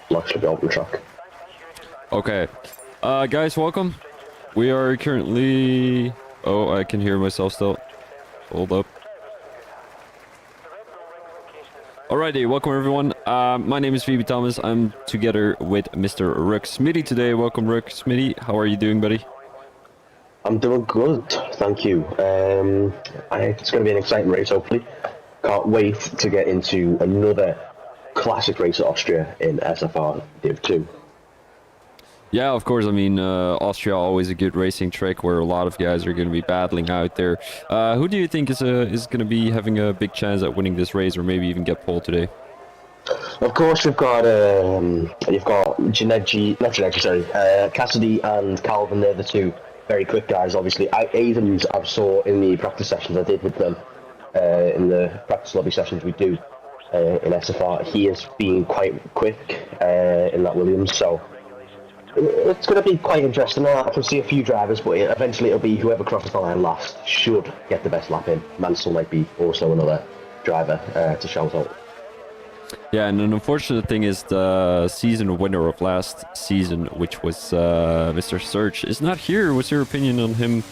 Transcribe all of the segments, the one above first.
I'll actually be open track. Okay. Guys, welcome. We are currently... Oh, I can hear myself still. Hold up. Alrighty, welcome everyone. My name is Phoebe Thomas. I'm together with Mr. Rook Smitty today. Welcome, Rook Smitty. How are you doing, buddy? I'm doing good, thank you. It's going to be an exciting race, hopefully. Can't wait to get into another classic race at Austria in SFR Div 2. Yeah, of course. I mean, Austria always a good racing track where a lot of guys are going to be battling out there. Who do you think is going to be having a big chance at winning this race, or maybe even get pole today? Of course, you've got Cassidy and Calvin. They're the two very quick guys. Obviously, Adams I saw in the practice sessions I did with them in the practice lobby sessions we do in SFR. He has been quite quick in that Williams, so it's going to be quite interesting. I can see a few drivers, but eventually it'll be whoever crosses the line last should get the best lap in. Mansell might be also another driver to shout out. Yeah, and an unfortunate thing is the season winner of last season, which was Mr. Search, is not here. What's your opinion on him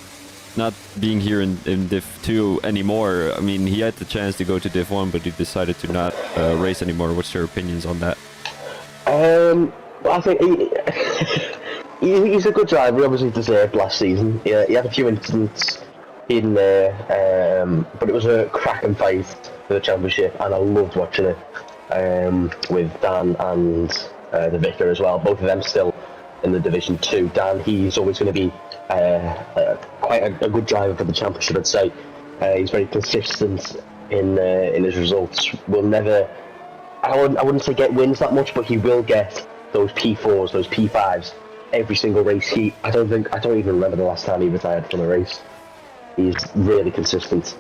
not being here in Div 2 anymore? I mean, he had the chance to go to Div 1, but he decided to not race anymore. What's your opinions on that? I think he's a good driver. He obviously deserved last season. He had a few incidents in there, but it was a cracking fight for the championship, and I loved watching it with Dan and the Vicar as well. Both of them still in the Division 2. Dan, he's always going to be quite a good driver for the championship, I'd say. He's very consistent in his results. Will never, I wouldn't say get wins that much, but he will get those P4s, those P5s every single race. I don't even remember the last time he retired from a race. He's really consistent.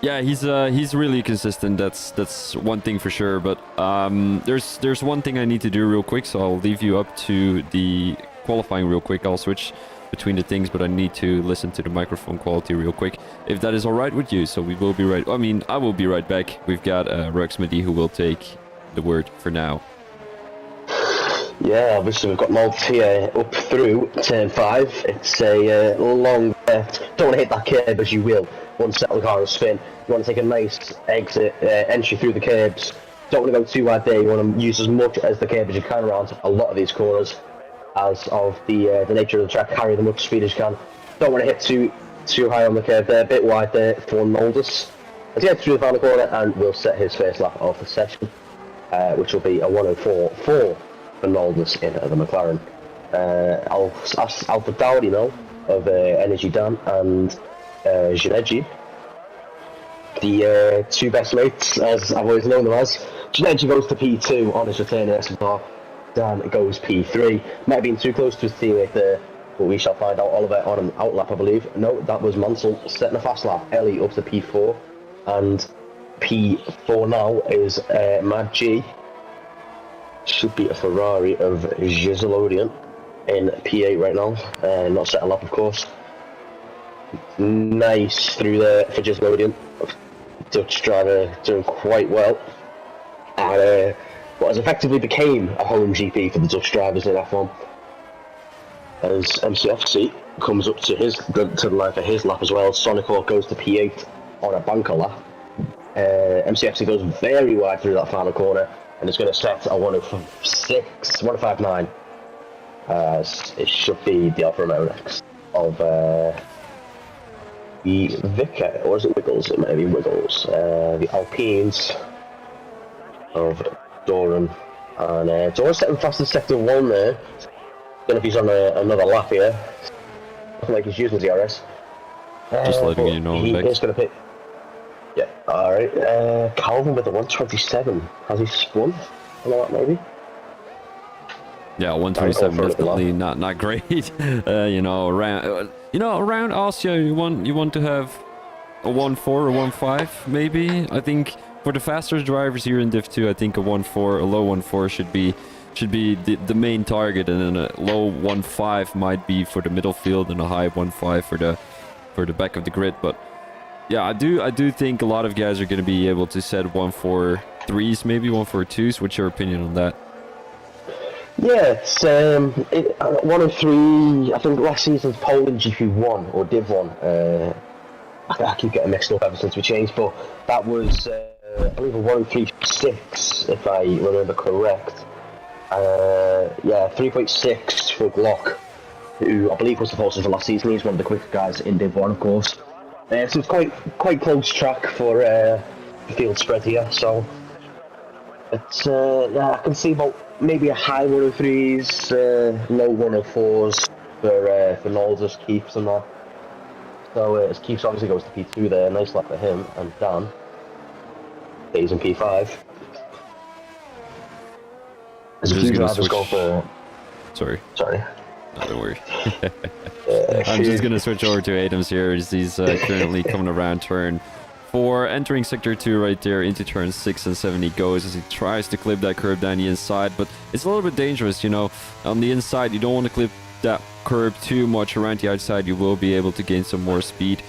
Yeah, he's really consistent. That's one thing for sure. But there's one thing I need to do real quick, so I'll leave you up to the qualifying real quick. I'll switch between the things, but I need to listen to the microphone quality real quick, if that is all right with you. So we will be right. I mean, I will be right back. We've got Rook Smitty who will take the word for now. Yeah, obviously we've got Malta here up through turn 5. It's a long left. Don't want to hit that curb as you will. Want to settle the car and spin. You want to take a nice exit entry through the curbs. Don't want to go too wide there. You want to use as much as the curb as you can around a lot of these corners, as of the nature of the track. Carry as much speed as you can. Don't want to hit too high on the curb there. A bit wide there for Noldus. As he heads through the final corner, and will set his first lap of the session, which will be a 1:04.4 for Noldus in the McLaren. I'll ask Alfred Dowdy now of Energy Dan and Gineji, the two best mates, as I've always known them as. Gineji goes to P2 on his return in SFR. Dan goes P3. Might have been too close to his teammate there, but we shall find out. Oliver on an out lap, I believe. No, that was Mansell setting a fast lap. Ellie up to P4, and P4 now is Mad G. Should be a Ferrari of Giselodian in P8 right now. Not set a lap, of course. Nice through there for Giselodian. Dutch driver doing quite well. And what has effectively became a home GP for the Dutch drivers in F1. As MCFC comes up to the line for his lap as well. Sonicor goes to P8 on a banker lap. MCFC goes very wide through that final corner, and it's going to set a 1:06.1:59. It should be the Alfa Romeo next of the Vicar, or is it Wiggles? It might be Wiggles. The Alpines of Doran, and Doran setting fast in sector 1 there. Don't know if he's on another lap here. Looking like he's using the DRS. Just letting you know. He is going to pick. Yeah, alright. Calvin with a 1:27. Has he spun on that maybe? Yeah, 1:27 definitely not great. Around Austria, you want to have a 1:4 or 1:5 maybe. I think for the faster drivers here in Div 2, I think a 1:4, a low 1:4 should be the main target, and then a low 1.5 might be for the middle field and a high 1.5 for the back of the grid. But yeah, I do think a lot of guys are going to be able to set 143s, maybe 142s. What's your opinion on that? Yeah, it's 103. I think last season's Poland GP1 or Div1. I keep getting mixed up ever since we changed, but that was I believe a 103.6 if I remember correct. Yeah, 3.6 for Glock, who I believe was the fastest for last season. He's one of the quicker guys in Div 1, of course. So it's quite close track for the field spread here. So it's yeah, I can see about maybe a high 103s, low 104s for Nolder's Keeps and that. So his Keeps obviously goes to P2 there. Nice lap for him, and Dan stays in P5. As a few drivers go for. Sorry. No, don't worry. I'm just going to switch over to Adams here as he's currently coming around turn 4, entering sector 2 right there into turn 6 and 7 he goes as he tries to clip that curve down the inside, but it's a little bit dangerous, you know. On the inside, you don't want to clip that curve too much. Around the outside, you will be able to gain some more speed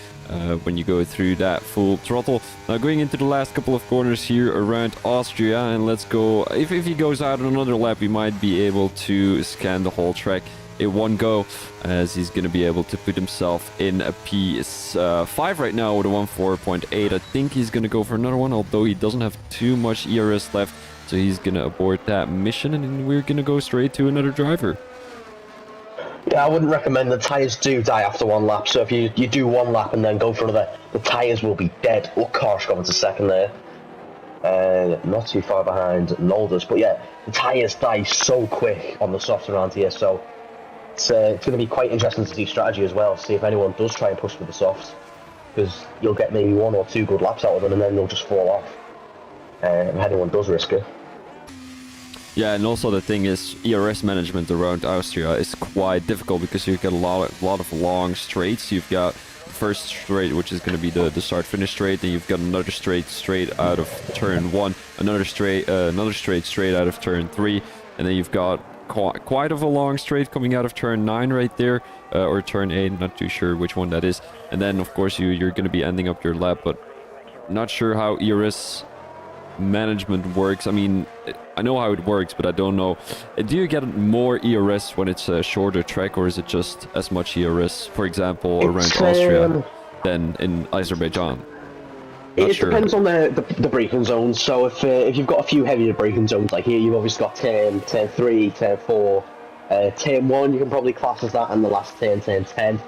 when you go through that full throttle. Now going into the last couple of corners here around Austria, and let's go, if he goes out on another lap, we might be able to scan the whole track in one go, as he's going to be able to put himself in a P5 right now with a 1.4.8. I think he's going to go for another one, although he doesn't have too much ERS left, so he's going to abort that mission, and we're going to go straight to another driver. Yeah, I wouldn't recommend. The tyres do die after one lap, so if you do one lap and then go for another, the tyres will be dead. Oh, Karsh going to second there. Not too far behind Nolders, but yeah, the tyres die so quick on the softs around here, so it's going to be quite interesting to see strategy as well, see if anyone does try and push with the softs, because you'll get maybe 1 or 2 good laps out of them and then they'll just fall off, if anyone does risk it. Yeah, and also the thing is, ERS management around Austria is quite difficult because you've got a lot of long straights. You've got the first straight, which is going to be the start-finish straight, then you've got another straight out of turn 1, another straight out of turn 3, and then you've got quite of a long straight coming out of turn 9 right there, or turn 8, not too sure which one that is. And then, of course, you're going to be ending up your lap, but not sure how ERS management works. I mean, I know how it works, but I don't know. Do you get more ERS when it's a shorter track, or is it just as much ERS, for example, around Austria than in Azerbaijan? It depends on the braking zones. So if you've got a few heavier braking zones, like here, you've obviously got turn 3, turn 4, turn 1, you can probably class as that, and the last turn 10.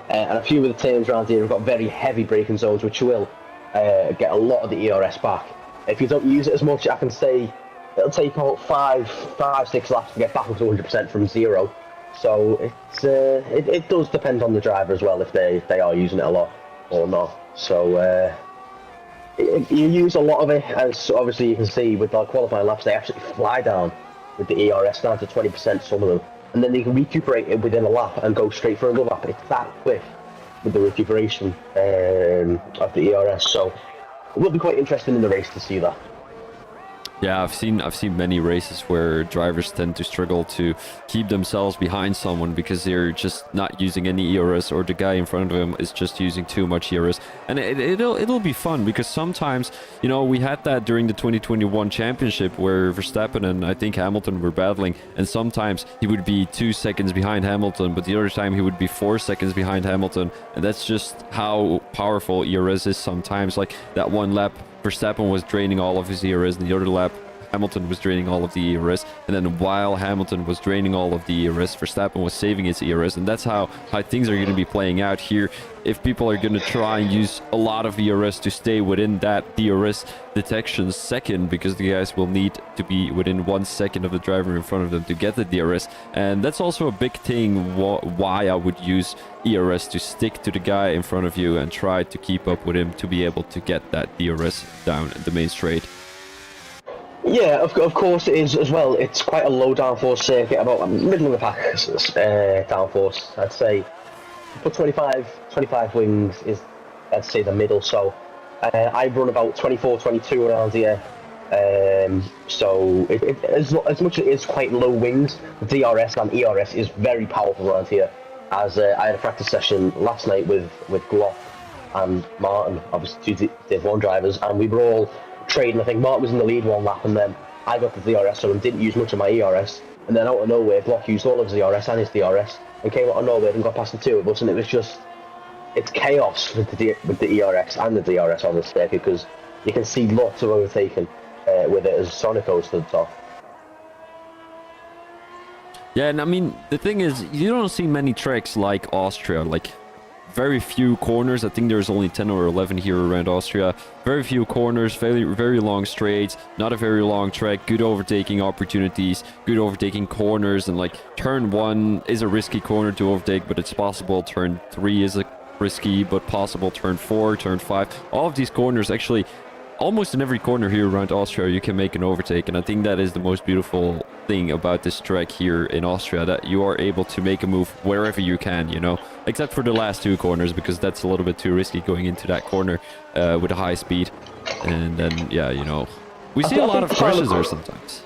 And a few of the turns around here have got very heavy braking zones, which will get a lot of the ERS back. If you don't use it as much, I can say it'll take about 5-6 laps to get back up to 100% from 0. So it does depend on the driver as well, if they are using it a lot or not. So you use a lot of it, as obviously you can see with our qualifying laps, they actually fly down with the ERS down to 20%, some of them, and then they can recuperate it within a lap and go straight for another lap. It's that quick with the recuperation of the ERS. So it will be quite interesting in the race to see that. Yeah, I've seen many races where drivers tend to struggle to keep themselves behind someone because they're just not using any ERS, or the guy in front of them is just using too much ERS. And it'll be fun, because sometimes, you know, we had that during the 2021 championship where Verstappen and I think Hamilton were battling, and sometimes he would be 2 seconds behind Hamilton, but the other time he would be 4 seconds behind Hamilton. And that's just how powerful ERS is sometimes. Like that one lap, Verstappen was draining all of his ERS, and the other lap Hamilton was draining all of the ERS, and then while Hamilton was draining all of the ERS, Verstappen was saving his ERS, and that's how things are going to be playing out here. If people are going to try and use a lot of ERS to stay within that DRS detection second, because the guys will need to be within 1 second of the driver in front of them to get the DRS, and that's also a big thing why I would use ERS, to stick to the guy in front of you and try to keep up with him to be able to get that DRS down the main straight. Yeah, of course it is as well. It's quite a low downforce circuit, about middle of the pack downforce. I'd say for 25 wings is, I'd say, the middle. So I run about 24, 22 around here. So as much as it is quite low wings, the DRS and ERS is very powerful around here. as I had a practice session last night with Glock and Martin, obviously two Div 1 drivers, and we were all trading. I think Martin was in the lead one lap, and then I got the DRS and didn't use much of my ERS, and then out of nowhere Glock used all of his ERS and his DRS and came out of nowhere and got past the two of us, and it was just, it's chaos with the ERS and the DRS on the circuit, because you can see lots of overtaking with it as Sonic goes to the top. Yeah, and I mean, the thing is, you don't see many tracks like Austria, like very few corners. I think there's only 10 or 11 here around Austria. Very few corners, very long straights, not a very long track, good overtaking opportunities, good overtaking corners, and like turn 1 is a risky corner to overtake, but it's possible. Turn 3 is a risky but possible. Turn 4, turn 5, all of these corners, actually almost in every corner here around Austria you can make an overtake, and I think that is the most beautiful thing about this track here in Austria, that you are able to make a move wherever you can, you know, except for the last 2 corners, because that's a little bit too risky going into that corner with a high speed. And then, yeah, you know, we see a lot of crashes there sometimes.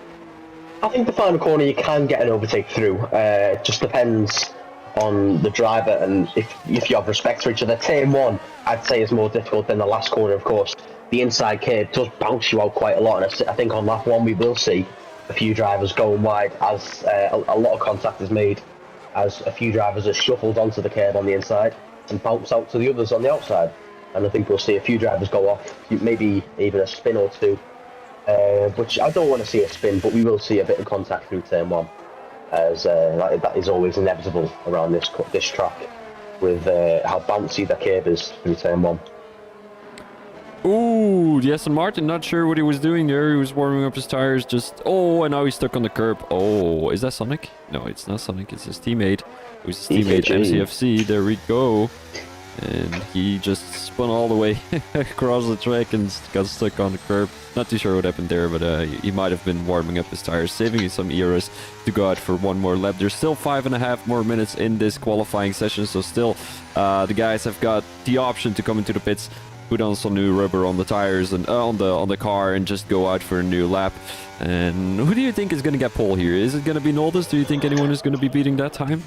I think the final corner you can get an overtake through. It just depends on the driver and if you have respect for each other. Turn 1, I'd say, is more difficult than the last corner, of course. The inside curve does bounce you out quite a lot, and I think on lap 1 we will see a few drivers going wide as a lot of contact is made, as a few drivers are shuffled onto the curb on the inside and bounce out to the others on the outside. And I think we'll see a few drivers go off, maybe even a spin or two, which I don't want to see a spin, but we will see a bit of contact through turn 1, as that is always inevitable around this track, with how bouncy the curb is through turn 1. Ooh, yes, and Martin, not sure what he was doing there. He was warming up his tires, just... Oh, and now he's stuck on the curb. Oh, is that Sonic? No, it's not Sonic, it's his teammate. It was his teammate, MCFC. There we go. And he just spun all the way across the track and got stuck on the curb. Not too sure what happened there, but he might have been warming up his tires, saving some ERS to go out for one more lap. There's still 5.5 more minutes in this qualifying session, so still the guys have got the option to come into the pits, put on some new rubber on the tires and on the car, and just go out for a new lap. And who do you think is going to get pole here? Is it going to be Noldus? Do you think anyone is going to be beating that time?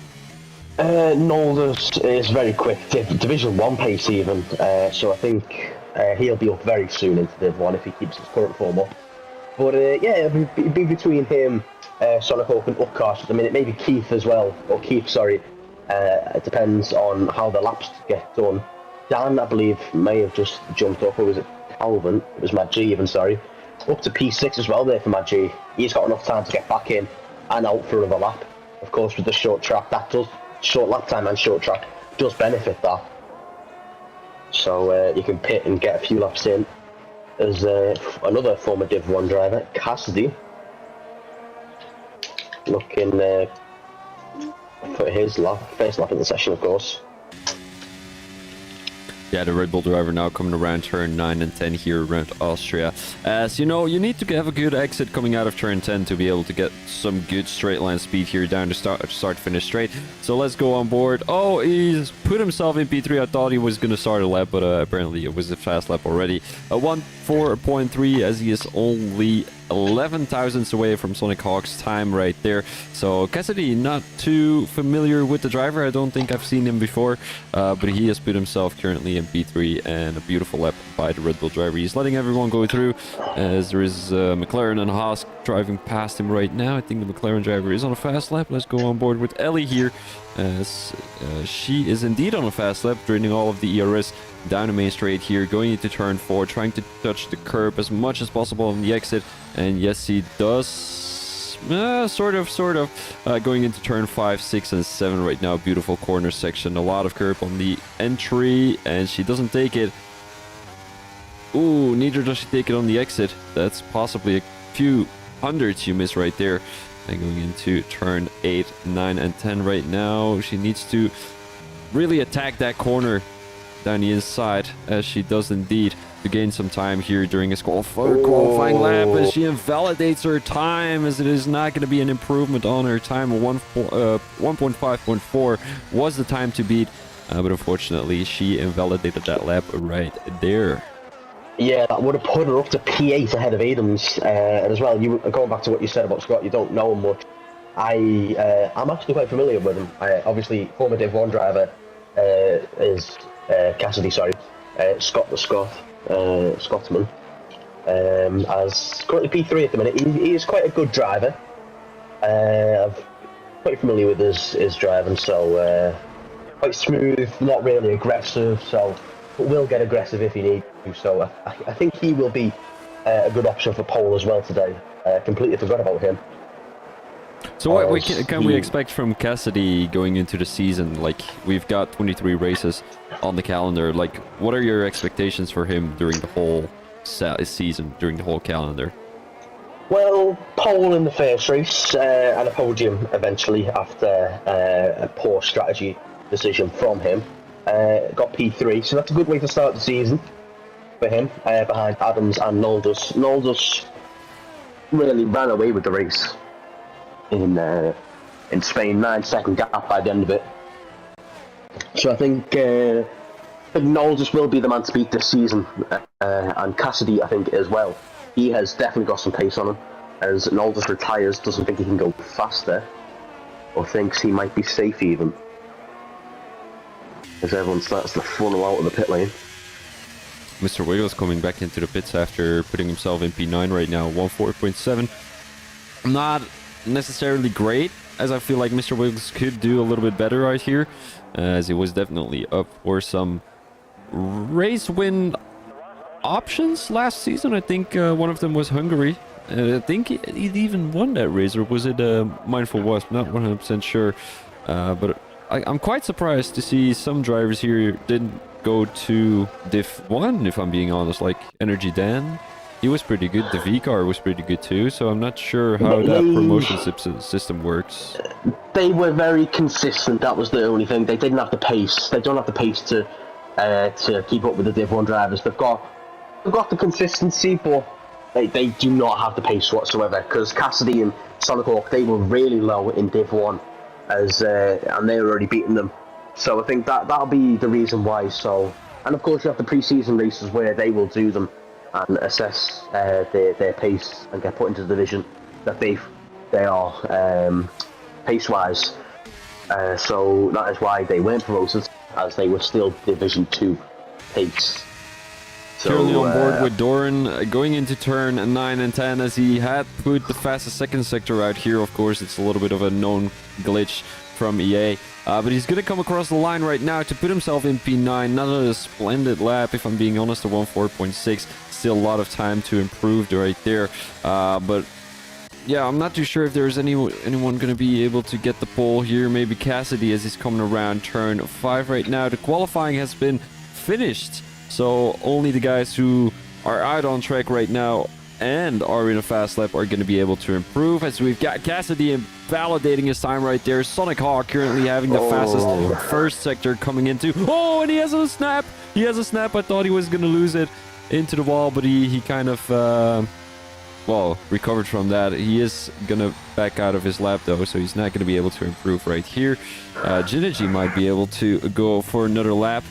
Noldus is very quick, Division 1 pace even, so I think he'll be up very soon into Div 1 if he keeps his current form up. But yeah, it'll be between him, Sonic Hawk and Upcast at the minute, maybe Keith as well, or Keith, sorry. It depends on how the laps get done. Dan, I believe, may have just jumped up, or was it Calvin? It was Mad G even, sorry. Up to P6 as well there for Mad G. He's got enough time to get back in and out for another lap. Of course, with the short track, that does, short lap time and short track does benefit that. So you can pit and get a few laps in. There's another former Div 1 driver, Cassidy, looking for his first lap in the session, of course. Yeah, the Red Bull driver now coming around turn 9 and 10 here around Austria. As you know, you need to have a good exit coming out of turn 10 to be able to get some good straight line speed here down to start finish straight. So let's go on board. Oh, he's put himself in P3. I thought he was going to start a lap, but apparently it was a fast lap already. 1:04.3 as he is only 11 thousandths away from Sonic Hawk's time right there. So Cassidy, not too familiar with the driver. I don't think I've seen him before, but he has put himself currently in P3, and a beautiful lap by the Red Bull driver. He's letting everyone go through, as there is McLaren and Haas driving past him right now. I think the McLaren driver is on a fast lap. Let's go on board with Ellie here, as she is indeed on a fast lap, draining all of the ERS down the main straight here, going into turn 4, trying to touch the curb as much as possible on the exit. And yes, he does, sort of, going into turn 5, 6, and 7 right now. Beautiful corner section, a lot of curb on the entry, and she doesn't take it. Ooh, neither does she take it on the exit. That's possibly a few hundreds you miss right there. And going into turn 8, 9, and 10 right now, she needs to really attack that corner down the inside, as she does indeed, to gain some time here during his qualifying lap, as she invalidates her time, as it is not going to be an improvement on her time. 1.5.4 was the time to beat, but unfortunately she invalidated that lap right there. Yeah, that would have put her up to P8 ahead of Adams, and as well, you going back to what you said about Scott, you don't know him much, I'm actually quite familiar with him. Obviously, former Div 1 driver is Cassidy, sorry, Scotsman. As currently P3 at the minute. He is quite a good driver. I'm quite familiar with his driving, so quite smooth, not really aggressive, but will get aggressive if he needs to. So I think he will be a good option for pole as well today. Completely forgot about him. So what can we expect from Cassidy going into the season? Like, we've got 23 races on the calendar. Like, what are your expectations for him during the whole season, during the whole calendar? Well, pole in the first race and a podium eventually after a poor strategy decision from him. Got P3, so that's a good way to start the season for him, behind Adams and Noldus. Noldus really ran away with the race in Spain, 9-second gap by the end of it. So I think Noldus will be the man to beat this season, and Cassidy I think as well. He has definitely got some pace on him. As Noldus retires, doesn't think he can go faster, or thinks he might be safe even. As everyone starts to funnel out of the pit lane. Mr. Wiggles coming back into the pits after putting himself in P9 right now, 1:4.7. Not necessarily great, as I feel like Mr. Wiggles could do a little bit better right here, as he was definitely up for some race win options last season. I think one of them was Hungary. I think he even won that race, or was it Mindful Wasp? Not 100% sure, but I'm quite surprised to see some drivers here didn't go to Div 1, if I'm being honest, like Energy Dan. He was pretty good. The V-Car was pretty good too, so I'm not sure how that promotion system works. They were very consistent, that was the only thing. They didn't have the pace. They don't have the pace to keep up with the Div 1 drivers. They've got the consistency, but they do not have the pace whatsoever, because Cassidy and Sonic Hawk, they were really low in Div 1, and they were already beating them. So I think that'll be the reason why. So, and of course you have the pre-season races where they will do them and assess their pace and get put into the division that they are pace-wise. So that is why they weren't promoted, as they were still Division 2 pace. So, currently on board with Doran, going into turn 9 and 10, as he had put the fastest second sector out here. Of course, it's a little bit of a known glitch from EA. But he's going to come across the line right now to put himself in P9. Not a splendid lap, if I'm being honest, a 1:4.6. Still a lot of time to improve right there. But yeah, I'm not too sure if there's anyone going to be able to get the pole here. Maybe Cassidy, as he's coming around turn 5 right now. The qualifying has been finished, so only the guys who are out on track right now and are in a fast lap are going to be able to improve, as we've got Cassidy validating his time right there. Sonic Hawk currently having the fastest first sector coming into. Oh, and he has a snap. He has a snap. I thought he was going to lose it into the wall, but he kind of, well, recovered from that. He is going to back out of his lap, though, so he's not going to be able to improve right here. Jineji might be able to go for another lap,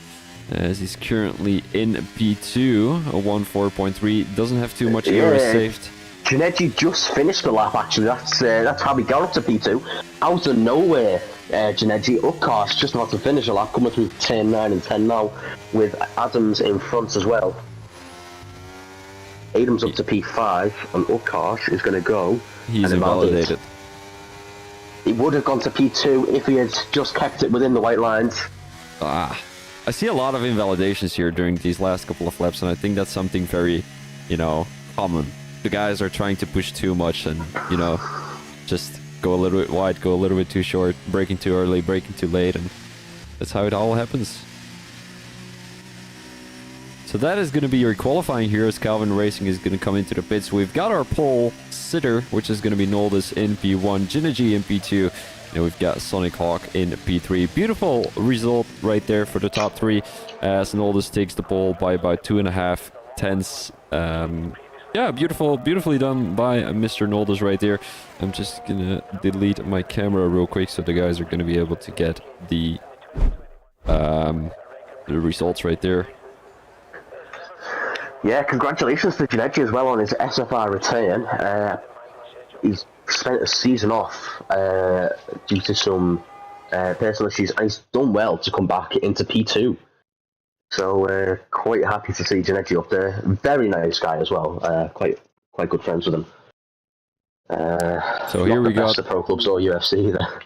as he's currently in P2, a 1:4.3. Doesn't have too much air saved. Jineji just finished the lap, actually. That's how we got up to P2. Out of nowhere, Jineji upcast just about to finish the lap, coming through turn 9 and 10 now, with Adams in front as well. Adams up to P5, and Ukash is going to go. He's invalidated. He would have gone to P2 if he had just kept it within the white lines. I see a lot of invalidations here during these last couple of laps, and I think that's something very, common. The guys are trying to push too much and, just go a little bit wide, go a little bit too short, braking too early, braking too late, and that's how it all happens. So that is going to be your qualifying here, as Calvin Racing is going to come into the pits. We've got our pole sitter, which is going to be Noldus in P1, Jineji in P2, and we've got Sonic Hawk in P3. Beautiful result right there for the top 3, as Noldus takes the pole by about 2.5 tenths. Yeah, beautifully done by Mr. Noldus right there. I'm just going to delete my camera real quick, so the guys are going to be able to get the results right there. Yeah, congratulations to Jineji as well on his SFR return. He's spent a season off due to some personal issues, and he's done well to come back into P2. So quite happy to see Janetti up there. Very nice guy as well. Quite good friends with him. So here we got the pro clubs or UFC either.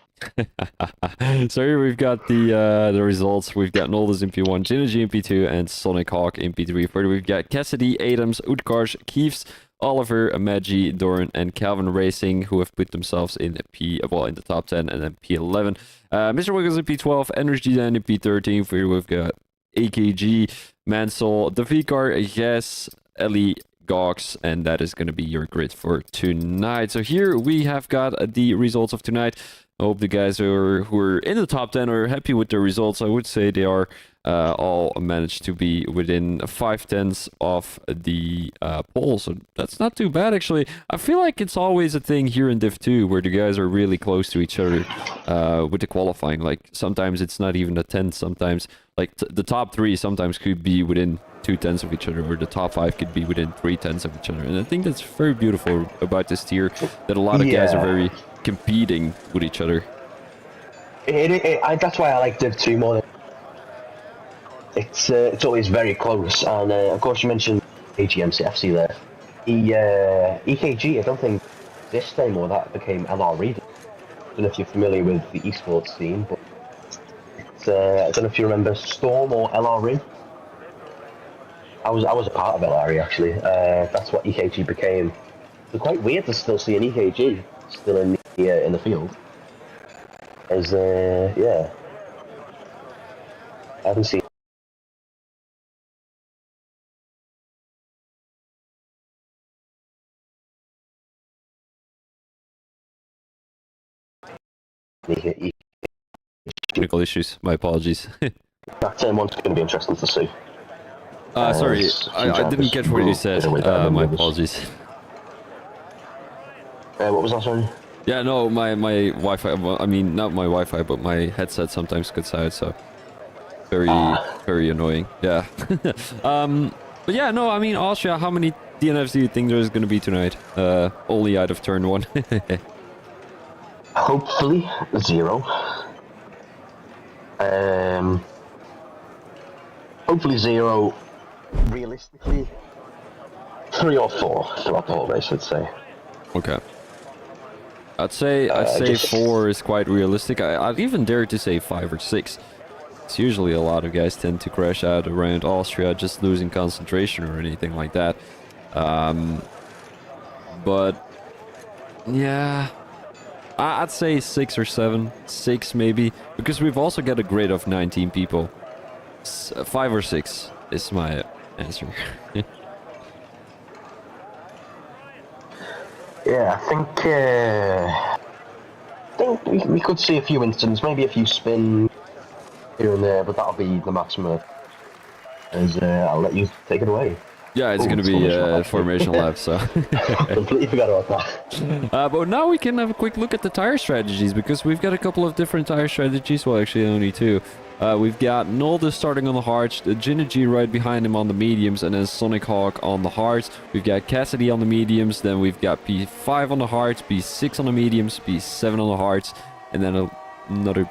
So here we've got the results. We've got Noldus in P1, Jinergy in P2, and Sonic Hawk in P3. Further, we've got Cassidy, Adams, Utkarsh, Keefs, Oliver, Magi, Doran, and Calvin Racing, who have put themselves in in the top 10, and then P11. Mr. Wiggles in P12, Energy Dan in P13. Further, we've got AKG, Mansell, the Vicar, Yes, Ellie, Gox, and that is going to be your grid for tonight. So here we have got the results of tonight. I hope the guys who are in the top 10 are happy with the results. I would say they are all managed to be within 5/10 of the poll, so that's not too bad actually. I feel like it's always a thing here in Div 2 where the guys are really close to each other with the qualifying. Like sometimes it's not even a 10, sometimes like the top 3 sometimes could be within 2/10 of each other, or the top 5 could be within 3/10 of each other. And I think that's very beautiful about this tier, that a lot of guys are very competing with each other. That's why I like Div 2 more. It's always very close, and of course you mentioned AGMCFC there. EKG, I don't think this time or that became LRE. I don't know if you're familiar with the esports scene, but I don't know if you remember Storm or LRE. I was a part of LRE actually. That's what EKG became. It's quite weird to still see an EKG still in the field. As I haven't seen. Technical issues, my apologies. That one's going to be interesting to see. Sorry, I didn't catch what you said. My apologies. What was that, sorry? Yeah, no, my Wi-Fi, well, I mean, not my Wi-Fi, but my headset sometimes cuts out, so very annoying. Yeah. But yeah, no, I mean, Austria, how many DNFs do you think there's going to be tonight? Only out of turn 1. Hopefully 0. Hopefully 0. Realistically, 3 or 4 throughout the whole race, I'd say. Okay. I'd say 4 is quite realistic. I'd even dare to say 5 or 6. It's usually a lot of guys tend to crash out around Austria, just losing concentration or anything like that. But yeah, I'd say 6 or 7, 6 maybe, because we've also got a grid of 19 people. 5 or 6 is my answer. Yeah, I think we could see a few incidents, maybe a few spins here and there, but that'll be the maximum. As I'll let you take it away. Yeah, it's going to be formation lap, so... Completely forgot about that. But now we can have a quick look at the tire strategies, because we've got a couple of different tire strategies. Well, actually only 2. We've got Noldus starting on the hards, Jinergy right behind him on the mediums, and then Sonic Hawk on the hards. We've got Cassidy on the mediums, then we've got P5 on the hards, P6 on the mediums, P7 on the hards, and then another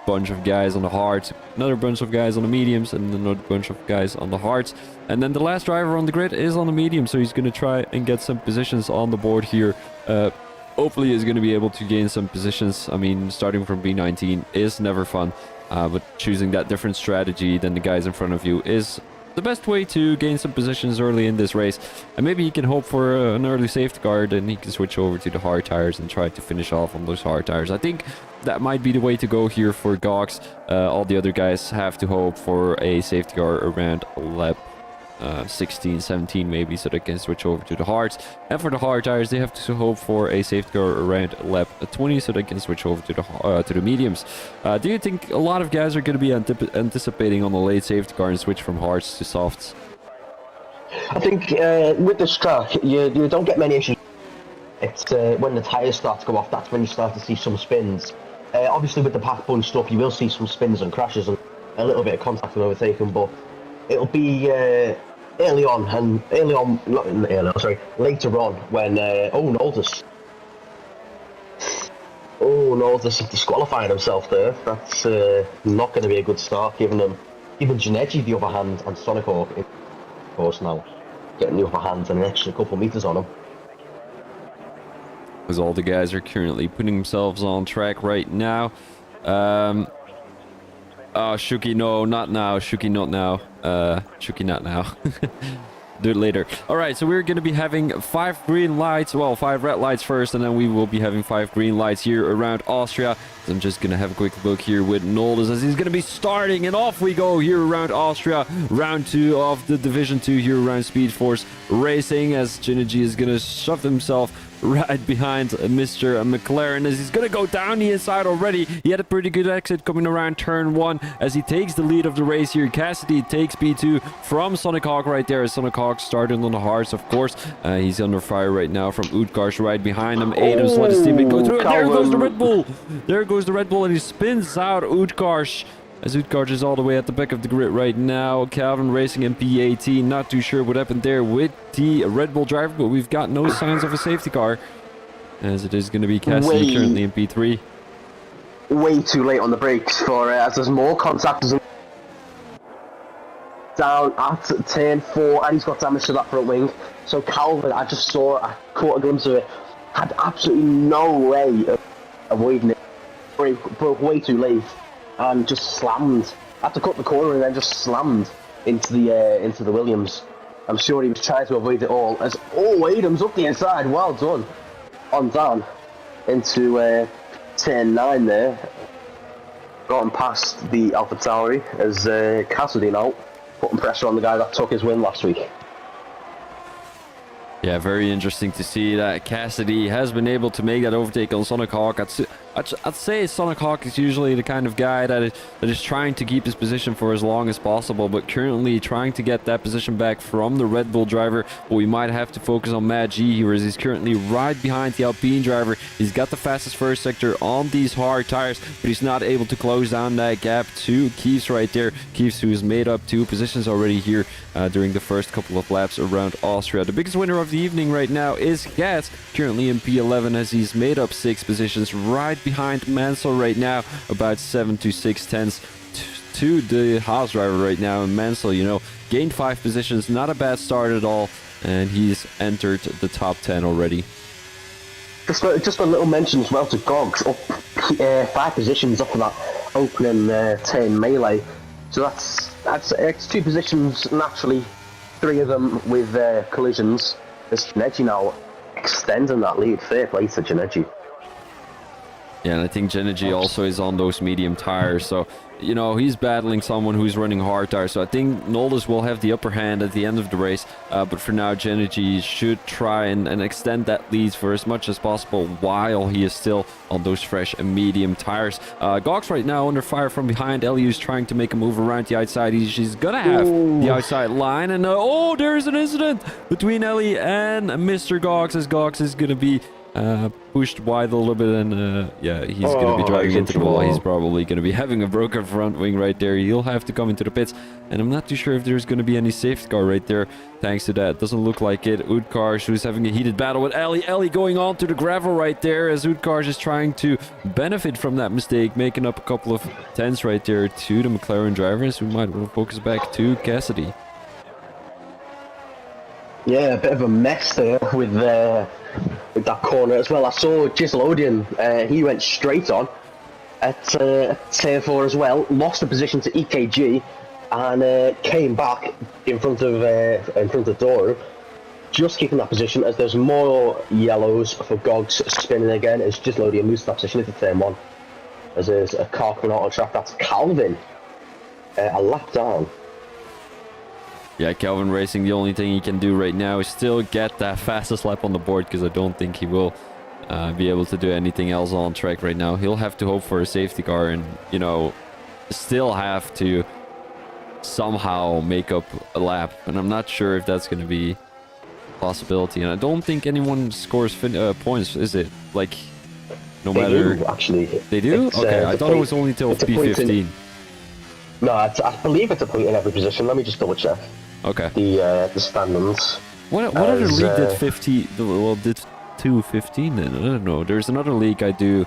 bunch of guys on the hards, another bunch of guys on the mediums, and another bunch of guys on the hards. And then the last driver on the grid is on the medium, so he's going to try and get some positions on the board here. Hopefully he's going to be able to gain some positions. I mean, starting from B19 is never fun, but choosing that different strategy than the guys in front of you is the best way to gain some positions early in this race. And maybe he can hope for an early safety guard, and he can switch over to the hard tires and try to finish off on those hard tires. I think that might be the way to go here for Gox. All the other guys have to hope for a safety car around lap 16, 17 maybe, so they can switch over to the hards. And for the hard tires, they have to hope for a safety car around lap 20, so they can switch over to the mediums. Do you think a lot of guys are going to be anticipating on the late safety car and switch from hards to softs? I think with this track, you don't get many issues. It's when the tires start to go off, that's when you start to see some spins. Obviously with the pack bunch stuff, you will see some spins and crashes and a little bit of contact and overtaken, but it'll be later on when Noldus Oh no, this is disqualifying himself there. That's not going to be a good start, giving Janetti the upper hand and Sonic Hawk, of course, now getting the upper hand and an extra couple meters on him. As all the guys are currently putting themselves on track right now. Oh, Shuki, no, not now. Shuki, not now. Shuki, not now. Do it later. All right, so we're going to be having 5 green lights. Well, 5 red lights first, and then we will be having 5 green lights here around Austria. So I'm just going to have a quick look here with Noldus as he's going to be starting, and off we go here around Austria. Round 2 of the Division 2 here around Speed Force Racing, as Chinergy is going to shove himself right behind Mr. McLaren as he's going to go down the inside already. He had a pretty good exit coming around turn 1 as he takes the lead of the race here. Cassidy takes P2 from Sonic Hawk right there. Sonic Hawk started on the hards, of course. He's under fire right now from Utkarsh right behind him. Adams let his teammate go through. There goes the Red Bull. There goes the Red Bull, and he spins out Utkarsh. As Utkarsh is all the way at the back of the grid right now. Calvin racing in P18. Not too sure what happened there with the Red Bull driver, but we've got no signs of a safety car. As it is going to be Cassidy currently in P3. Way too late on the brakes for as there's more contact down at turn 4, and he's got damage to that front wing. So Calvin, I caught a glimpse of it, had absolutely no way of avoiding it. Broke way too late. And just slammed. Had to cut the corner and then just slammed into the Williams. I'm sure he was trying to avoid it all. As Adams up the inside, well done. On down into turn 9 there. Gotten past the AlphaTauri as Cassidy now putting pressure on the guy that took his win last week. Yeah, very interesting to see that Cassidy has been able to make that overtake on Sonic Hawk. I'd say Sonic Hawk is usually the kind of guy that is trying to keep his position for as long as possible, but currently trying to get that position back from the Red Bull driver. But we might have to focus on Matt G here, as he's currently right behind the Alpine driver. He's got the fastest first sector on these hard tires, but he's not able to close down that gap to Keeves right there. Keeves, who has made up 2 positions already here during the first couple of laps around Austria. The biggest winner of the evening right now is Gat, currently in P11, as he's made up 6 positions right behind Mansell right now, about 7 to 6 tenths to the Haas driver right now. And Mansell, you know, gained 5 positions, not a bad start at all, and he's entered the top 10 already. Just a little mention as well to Gogs, up 5 positions up for that opening turn melee. So that's 2 positions naturally, 3 of them with collisions. This Janetti now extending that lead. Fair play to Janetti. Yeah, and I think Janetti also is on those medium tires, so, you know, he's battling someone who's running hard tires. So I think Noldus will have the upper hand at the end of the race, but for now, Janetti should try and extend that lead for as much as possible while he is still on those fresh and medium tires. Gox right now under fire from behind. Eliu's trying to make a move around the outside. She's gonna have the outside line, and there's an incident between Ellie and Mr. Gox, as Gox is gonna be pushed wide a little bit, and yeah, he's going to be driving into the wall. He's probably going to be having a broken front wing right there. He'll have to come into the pits, and I'm not too sure if there's going to be any safety car right there thanks to that. Doesn't look like it. Utkarsh, who's having a heated battle with Ellie. Ellie going on to the gravel right there, as Utkarsh is trying to benefit from that mistake, making up a couple of tenths right there to the McLaren drivers, who might want to focus back to Cassidy. Yeah, a bit of a mess there with that corner as well. I saw Gislodian, he went straight on at turn 4 as well, lost the position to EKG, and came back in front of Doro, just keeping that position, as there's more yellows for Gogs spinning again, as Gislodian moves that position into turn 1, as there's a car coming out on track. That's Calvin, a lap down. Yeah, Calvin Racing, the only thing he can do right now is still get that fastest lap on the board, because I don't think he will be able to do anything else on track right now. He'll have to hope for a safety car and, you know, still have to somehow make up a lap. And I'm not sure if that's going to be a possibility. And I don't think anyone scores points, is it? Like, no matter... They do, actually. They do? Okay, I thought it was only till P15. No, I believe it's a point in every position. Let me just double check. Okay. The standings. What other league did 50? Well, did 215 then? I don't know. There's another league I do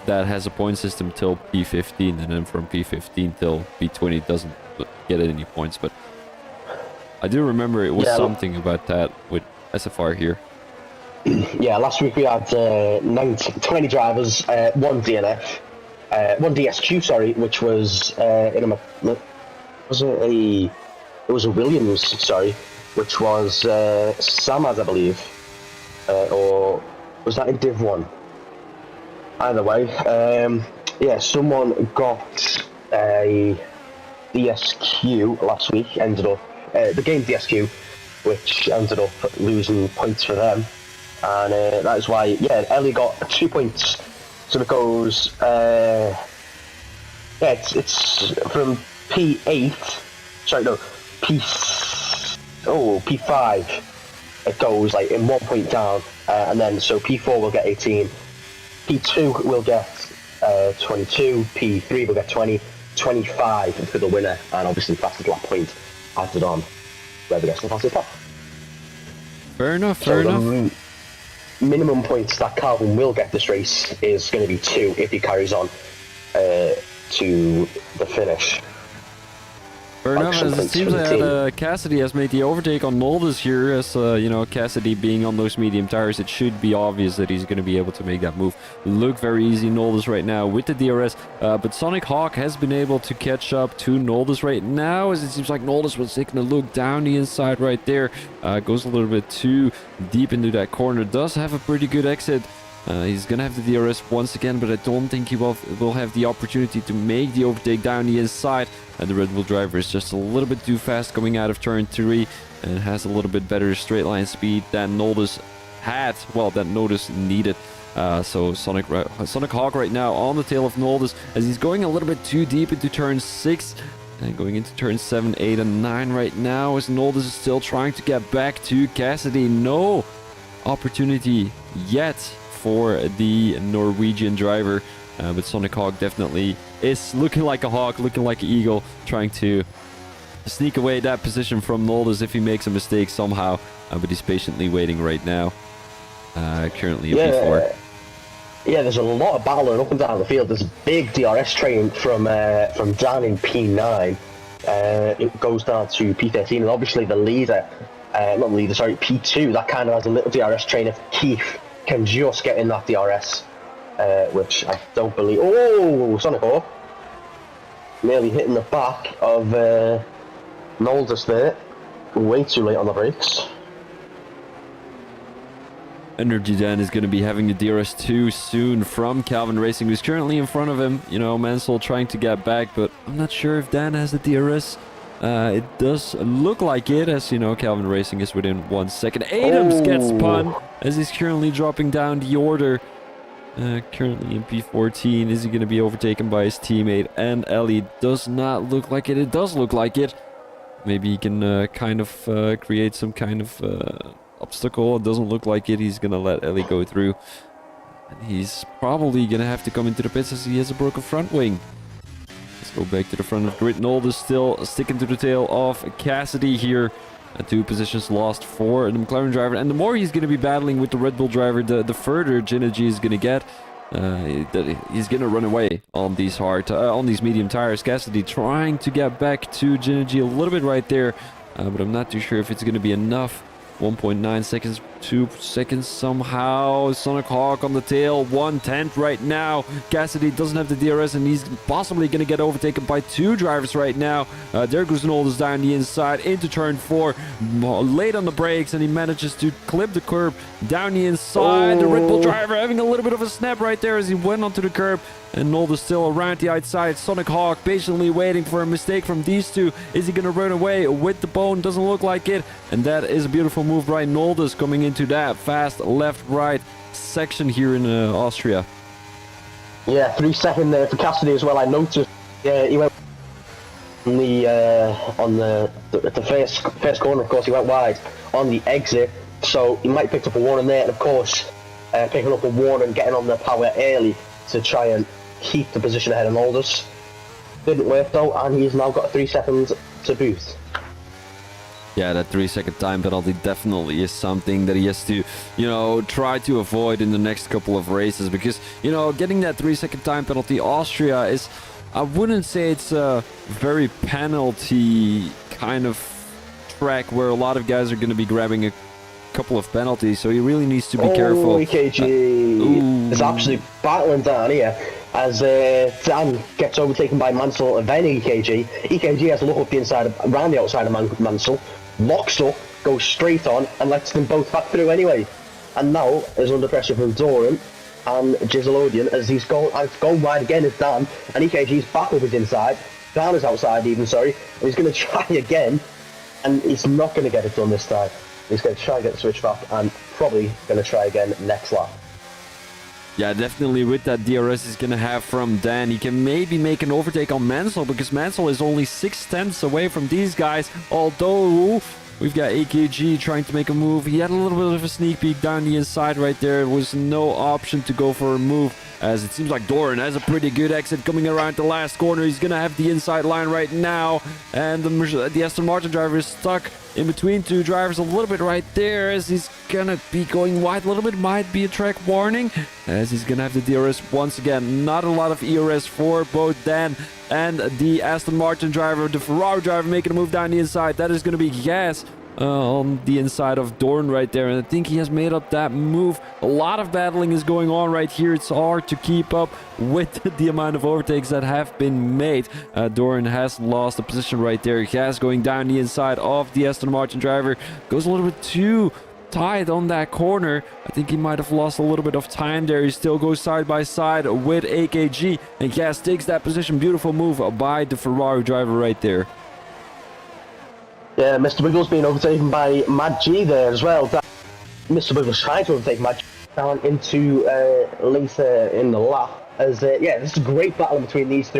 that has a point system till P15, and then from P15 till P20 doesn't get any points. But I do remember it was something about that with SFR here. Yeah, last week we had 20 drivers, one DNF, one DSQ, sorry, which was it was a Williams, sorry, which was Samad, I believe, or was that in Div 1? Either way, yeah, someone got a DSQ last week, ended up, the game DSQ, which ended up losing points for them. And that is why, yeah, Ellie got 2 points. So it goes, yeah, it's from P8, sorry, no, P5. It goes like in 1 point down, and then so P4 will get 18, P2 will get 22, P3 will get 20, 25 for the winner, and obviously fastest lap point added on, whoever gets the fastest lap. Fair enough, fair enough. Minimum points that Calvin will get this race is going to be 2 if he carries on to the finish. Fair enough, as it seems that Cassidy has made the overtake on Noldus here, as you know, Cassidy being on those medium tires, it should be obvious that he's going to be able to make that move. Look very easy Noldus right now with the DRS, but Sonic Hawk has been able to catch up to Noldus right now, as it seems like Noldus was taking a look down the inside right there, goes a little bit too deep into that corner, does have a pretty good exit. He's gonna have the DRS once again, but I don't think he will have the opportunity to make the overtake down the inside. And the Red Bull driver is just a little bit too fast coming out of turn 3 and has a little bit better straight line speed than Noldus had, well, that Noldus needed. So Sonic Hawk right now on the tail of Noldus as he's going a little bit too deep into turn 6 and going into turn 7, 8, and 9 right now as Noldus is still trying to get back to Cassidy. No opportunity yet for the Norwegian driver, but Sonic Hawk definitely is looking like a hawk, looking like an eagle, trying to sneak away that position from Noldus if he makes a mistake somehow, but he's patiently waiting right now, currently in P4. Yeah, there's a lot of battling up and down the field. There's a big DRS train from down in P9. It goes down to P13, and obviously the leader, not the leader, sorry, P2, that kind of has a little DRS train if Keith can just get in that DRS, which I don't believe. Oh, Sonic Hawk nearly hitting the back of Noldus there. Way too late on the brakes. Energy Dan is going to be having the DRS2 soon from Calvin Racing, who's currently in front of him. You know, Mansell trying to get back, but I'm not sure if Dan has the DRS. It does look like it, as you know, Calvin Racing is within 1 second. Adams gets spun as he's currently dropping down the order. Currently in P14. Is he going to be overtaken by his teammate? And Ellie does not look like it. It does look like it. Maybe he can kind of create some kind of obstacle. It doesn't look like it. He's going to let Ellie go through. And he's probably going to have to come into the pits as he has a broken front wing. Let's go back to the front of grid. Noldus still sticking to the tail of Cassidy here. 2 positions lost for the McLaren driver. And the more he's going to be battling with the Red Bull driver, the further G is going to get. He's going to run away on these on these medium tires. Cassidy trying to get back to G a little bit right there. But I'm not too sure if it's going to be enough. 1.9 seconds, 2 seconds somehow. Sonic Hawk on the tail, 1/10 right now. Cassidy doesn't have the DRS and he's possibly going to get overtaken by 2 drivers right now. There goes Noldus down the inside into turn 4, late on the brakes, and he manages to clip the curb down the inside. The Red Bull driver having a little bit of a snap right there as he went onto the curb. And Noldus still around the outside. Sonic Hawk patiently waiting for a mistake from these 2. Is he going to run away with the bone? Doesn't look like it. And that is a beautiful move by Noldus coming into that fast left-right section here in Austria. Yeah, 3 seconds there for Cassidy as well. I noticed. Yeah, he went on the first corner. Of course, he went wide on the exit, so he might have picked up a warning there. And of course, picking up a warning and getting on the power early to try and keep the position ahead of Noldus. Didn't work though, and he's now got 3 seconds to boot. Yeah, that 3-second time penalty definitely is something that he has to, you know, try to avoid in the next couple of races. Because, you know, getting that 3-second time penalty, Austria is, I wouldn't say it's a very penalty kind of track where a lot of guys are going to be grabbing a couple of penalties. So he really needs to be careful. EKG is absolutely battling down here as Dan gets overtaken by Mansell and then EKG. EKG has a look up the inside, around the outside of Mansell. Locks up, goes straight on, and lets them both back through anyway. And now is under pressure from Doran and Gizelodian as he's going wide again as Dan, and EKG's back up his inside. Dan is outside even, sorry, and he's going to try again, and he's not going to get it done this time. He's going to try and get the switch back, and probably going to try again next lap. Yeah, definitely with that DRS he's going to have from Dan, he can maybe make an overtake on Mansell, because Mansell is only 6/10 away from these guys, although we've got AKG trying to make a move. He had a little bit of a sneak peek down the inside right there. There was no option to go for a move, as it seems like Doran has a pretty good exit coming around the last corner. He's going to have the inside line right now, and the Aston Martin driver is stuck in between two drivers a little bit right there, as he's gonna be going wide a little bit. Might be a track warning, as he's gonna have the DRS once again. Not a lot of ERS for both Dan and the Aston Martin driver. The Ferrari driver making a move down the inside. That is gonna be gas on the inside of Dorn right there, and I think he has made up that move. A lot of battling is going on right here. It's hard to keep up with the amount of overtakes that have been made. Dorn has lost the position right there. Gas going down the inside of the Aston Martin driver. Goes a little bit too tight on that corner. I think he might have lost a little bit of time there. He still goes side by side with AKG, and Gas takes that position. Beautiful move by the Ferrari driver right there. Yeah, Mr. Wiggles being overtaken by Mad G there as well. Mr. Wiggles trying to overtake Mad G down into later in the lap. As yeah, this is a great battle between these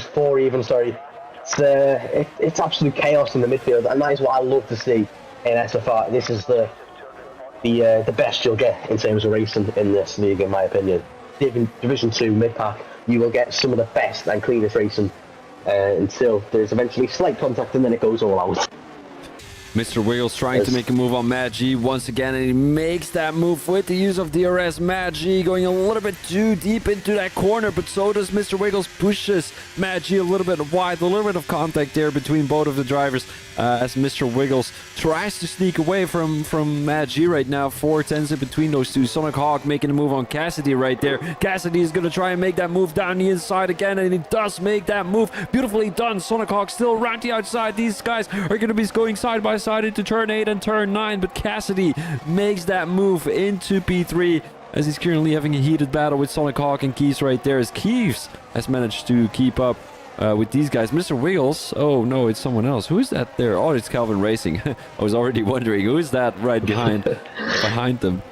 four even. Sorry, it's absolute chaos in the midfield, and that is what I love to see in SFR. This is the best you'll get in terms of racing in this league, in my opinion. Division 2 mid pack, you will get some of the best and cleanest racing. Until there's eventually slight contact and then it goes all out. Mr. Wiggles trying to make a move on Mad G once again, and he makes that move with the use of DRS. Mad G going a little bit too deep into that corner, but so does Mr. Wiggles. Pushes Mad G a little bit wide, a little bit of contact there between both of the drivers, as Mr. Wiggles tries to sneak away from Mad G right now. 4/10 in between those two. Sonic Hawk making a move on Cassidy right there. Cassidy is going to try and make that move down the inside again, and he does make that move. Beautifully done. Sonic Hawk still around the outside. These guys are going to be going side by side into turn 8 and turn 9, but Cassidy makes that move into P3, as he's currently having a heated battle with Sonic Hawk and Keys right there, as Keys has managed to keep up with these guys. Mr. Wiggles, oh no, it's someone else. Who is that there? Oh, it's Calvin Racing. I was already wondering, who is that right behind them?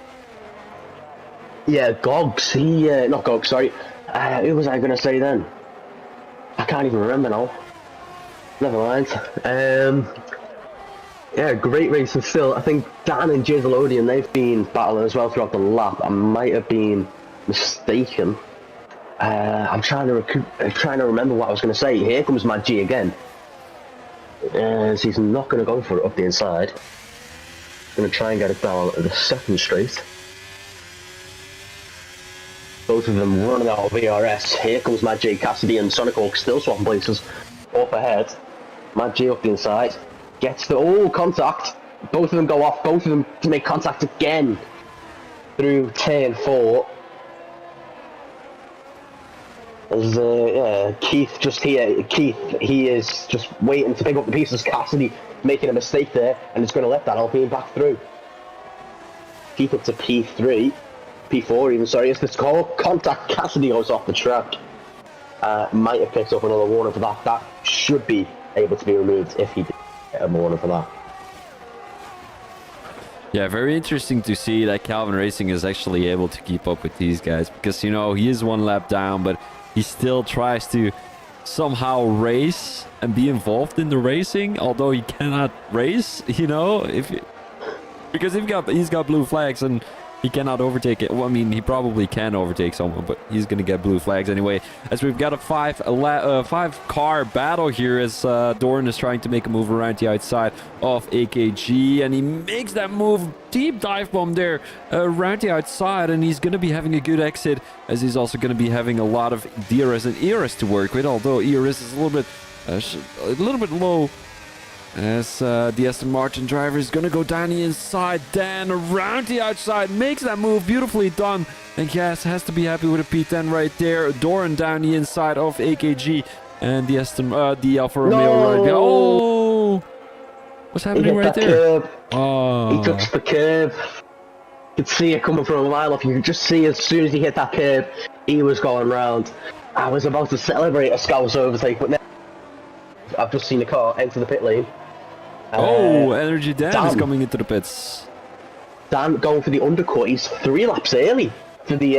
Yeah, Gogs. Not Gogs, sorry. Who was I going to say then? I can't even remember now. Never mind. Yeah, great racing still. I think Dan and Gizelodian, they've been battling as well throughout the lap. I might have been mistaken. I'm trying to remember what I was going to say. Here comes Mad G again. As he's not going to go for it up the inside. Going to try and get it down at the second straight. Both of them running out of VRS. Here comes Mad G, Cassidy and Sonic Hawk still swapping places. Up ahead. Mad G up the inside. Gets the contact. Both of them go off. Both of them to make contact again through turn 4. As yeah, Keith just here. Keith, he is just waiting to pick up the pieces. Cassidy making a mistake there, and it's going to let that Alpine back through. Keith up to P3, P4 even. Sorry, it's this call contact. Cassidy goes off the track. Might have picked up another warning for that. That should be able to be removed if he did get a warning for that. Yeah, very interesting to see that Calvin Racing is actually able to keep up with these guys, because, you know, he is one lap down, but he still tries to somehow race and be involved in the racing, although he cannot race, you know, because he's got blue flags, and he cannot overtake it. Well, I mean, he probably can overtake someone, but he's going to get blue flags anyway. As we've got a five car battle here as Doran is trying to make a move around the outside of AKG, and he makes that move, deep dive bomb there around the outside, and he's going to be having a good exit, as he's also going to be having a lot of DRS and ERS to work with, although ERS is a little bit low. As the Aston Martin driver is going to go down the inside, then around the outside, makes that move, beautifully done. And Gas has to be happy with a P10 right there. Doran down the inside of AKG, and the Alfa Romeo right there. Oh! What's happening right there? Curb. Oh. He touched the curb. You could see it coming from a mile off. You could just see as soon as he hit that curb, he was going round. I was about to celebrate a Scouse overtake, but now I've just seen the car enter the pit lane. Energy Dan is coming into the pits. Dan going for the undercut. He's 3 laps early for the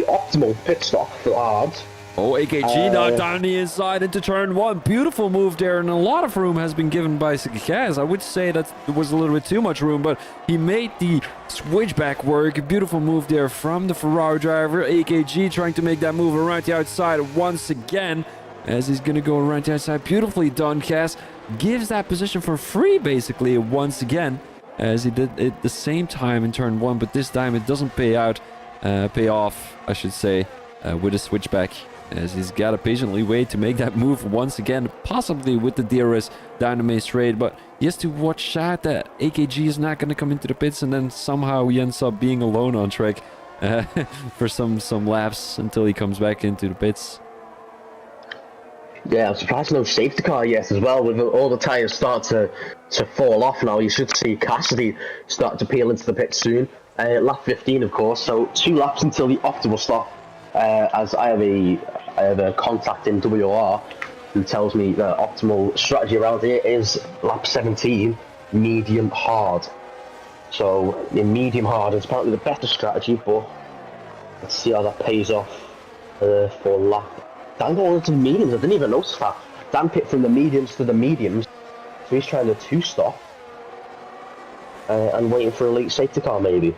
optimal pit stop for hard. Oh, AKG now down the inside into turn 1. Beautiful move there, and a lot of room has been given by Kaz. I would say that there was a little bit too much room, but he made the switchback work. Beautiful move there from the Ferrari driver. AKG trying to make that move around the outside once again, as he's going to go around the outside. Beautifully done, Kaz. Gives that position for free, basically, once again, as he did it the same time in turn 1, but this time it doesn't pay off, I should say, with a switchback, as he's got to patiently wait to make that move once again, possibly with the DRS down the main straight, but he has to watch out that AKG is not going to come into the pits, and then somehow he ends up being alone on track for some laps until he comes back into the pits. Yeah, I'm surprised no safety car yet as well. With all the tyres start to fall off now, you should see Cassidy start to peel into the pit soon. Lap 15, of course, so 2 laps until the optimal stop. As I have a contact in WR who tells me the optimal strategy around here is lap 17, medium hard. So in medium hard is apparently the better strategy, but let's see how that pays off for lap. Dan got into the mediums, I didn't even notice that. Dan pit from the mediums to the mediums, so he's trying to 2-stop and waiting for a late safety car maybe.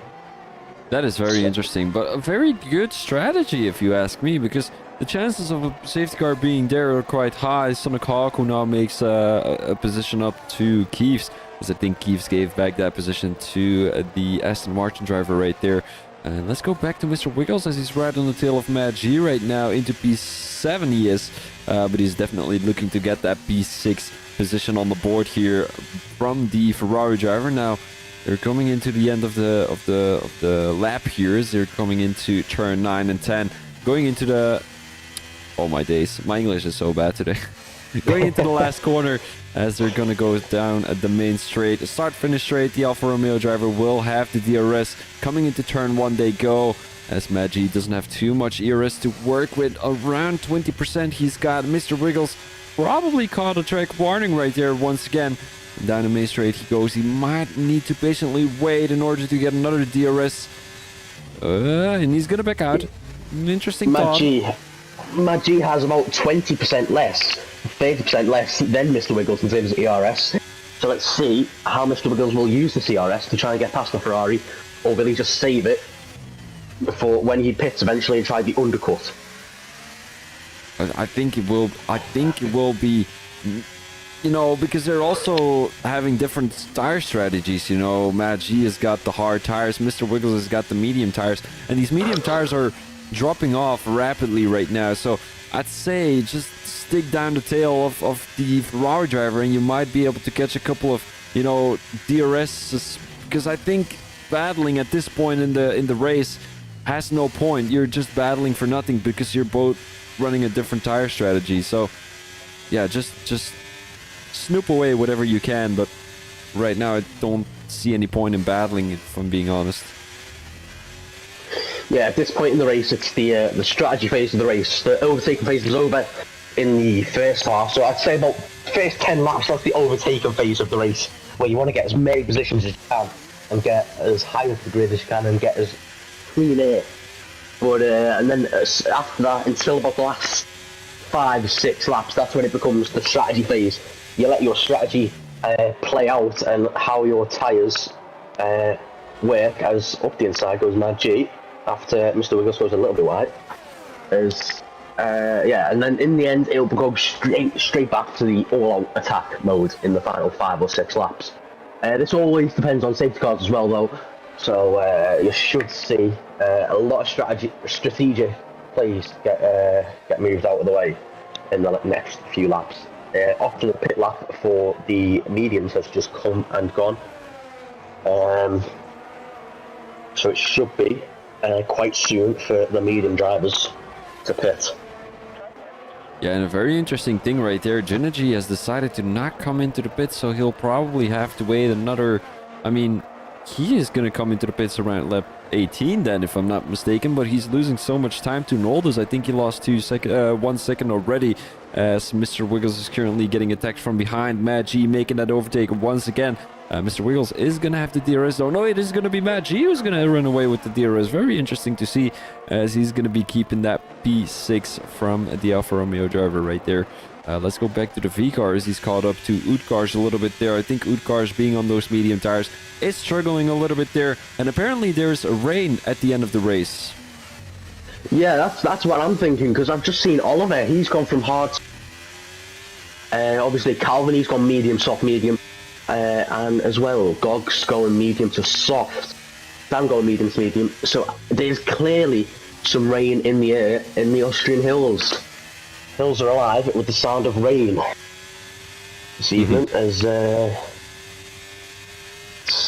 That is very interesting, but a very good strategy if you ask me, because the chances of a safety car being there are quite high. Sonic Hawk, who now makes a position up to Keeves, as I think Keeves gave back that position to the Aston Martin driver right there. And let's go back to Mr. Wiggles, as he's right on the tail of Matt G right now. Into P7 he is, but he's definitely looking to get that P6 position on the board here from the Ferrari driver. Now they're coming into the end of the lap here. They're coming into turn 9 and 10, going into the... Oh my days, my English is so bad today. Going into the last corner, as they're gonna go down at the main straight. Start-finish straight, the Alfa Romeo driver will have the DRS. Coming into turn 1 they go, as Maggi doesn't have too much ERS to work with. Around 20% he's got. Mr. Wiggles probably caught a track warning right there once again. Down the main straight he goes. He might need to patiently wait in order to get another DRS. And he's gonna back out. An interesting thought. Maggi has about 20% less, 30% less than Mr. Wiggles in terms of ERS. So let's see how Mr. Wiggles will use the CRS to try and get past the Ferrari, or will he just save it for when he pits eventually and try the undercut? I think it will be, you know, because they're also having different tire strategies. You know, Matt G has got the hard tires, Mr. Wiggles has got the medium tires, and these medium tires are dropping off rapidly right now. So I'd say just stick down the tail of the Ferrari driver, and you might be able to catch a couple of, you know, DRS, because I think battling at this point in the race has no point. You're just battling for nothing because you're both running a different tire strategy. So yeah, just snoop away whatever you can, but right now I don't see any point in battling, if I'm being honest. Yeah, at this point in the race, it's the strategy phase of the race. The overtaking phase is over in the first half, so I'd say about first 10 laps, that's the overtaking phase of the race, where you want to get as many positions as you can and get as high up the grid as you can and get as clean air. But and then after that, until about the last 5-6 laps, that's when it becomes the strategy phase. You let your strategy play out and how your tyres work as up the inside goes Mad G after Mr. Wiggles goes a little bit wide. And then in the end it'll go straight back to the all-out attack mode in the final 5 or 6 laps. This always depends on safety cars as well, though, so you should see a lot of strategic plays get moved out of the way in the next few laps. Often the pit lap for the mediums has just come and gone, so it should be quite soon for the medium drivers to pit. Yeah, and a very interesting thing right there, Gennady has decided to not come into the pits, so he'll probably have to wait another... I mean, he is going to come into the pits around lap 18 then, if I'm not mistaken, but he's losing so much time to Noldus. I think he lost 1 second already, as Mr. Wiggles is currently getting attacked from behind. Mad G making that overtake once again. Mr. Wiggles is going to have the DRS, though. No, it is going to be Mad G who's going to run away with the DRS. Very interesting to see, as he's going to be keeping that P6 from the Alfa Romeo driver right there. Let's go back to the V cars. He's caught up to Utkarsh a little bit there. I think Utkarsh, being on those medium tires, is struggling a little bit there. And apparently there's rain at the end of the race. Yeah, that's what I'm thinking, because I've just seen Oliver. He's gone from hard. Obviously Calvin, he's gone medium, soft, medium. And as well, Gog's going medium to soft. Sam going medium to medium. So there's clearly some rain in the air in the Austrian hills. Hills are alive with the sound of rain this evening. As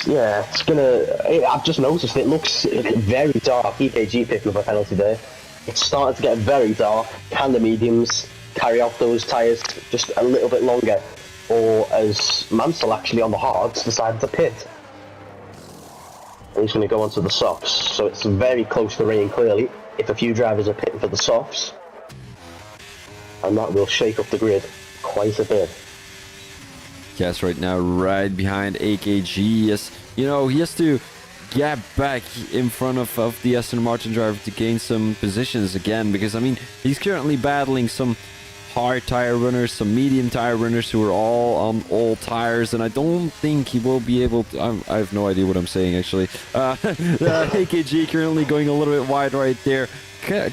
it's gonna. I've just noticed it looks very dark. EKG picking up a penalty there. It's starting to get very dark. Can the mediums carry out those tyres just a little bit longer? Or as Mansell actually on the hards decided to pit. And he's going to go onto the softs, so it's very close to rain clearly. If a few drivers are pitting for the softs, and that will shake up the grid quite a bit. Yes, right now, right behind AKG. Yes, you know, he has to get back in front of the Aston Martin driver to gain some positions again, because I mean, he's currently battling some hard tire runners, some medium tire runners who are all on all tires, and I don't think he will be able to. I have no idea what I'm saying actually. AKG currently going a little bit wide right there,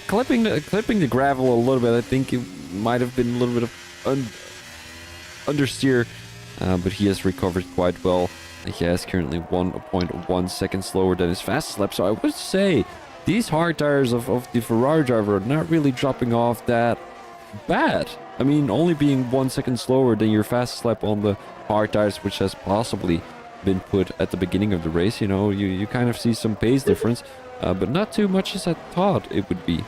clipping the gravel a little bit. I think it might have been a little bit of understeer, but he has recovered quite well. He has currently 1.1 seconds slower than his fastest lap, so I would say these hard tires of the Ferrari driver are not really dropping off that bad. I mean, only being 1 second slower than your fastest lap on the hard tires, which has possibly been put at the beginning of the race. You know, you kind of see some pace difference, but not too much as I thought it would be.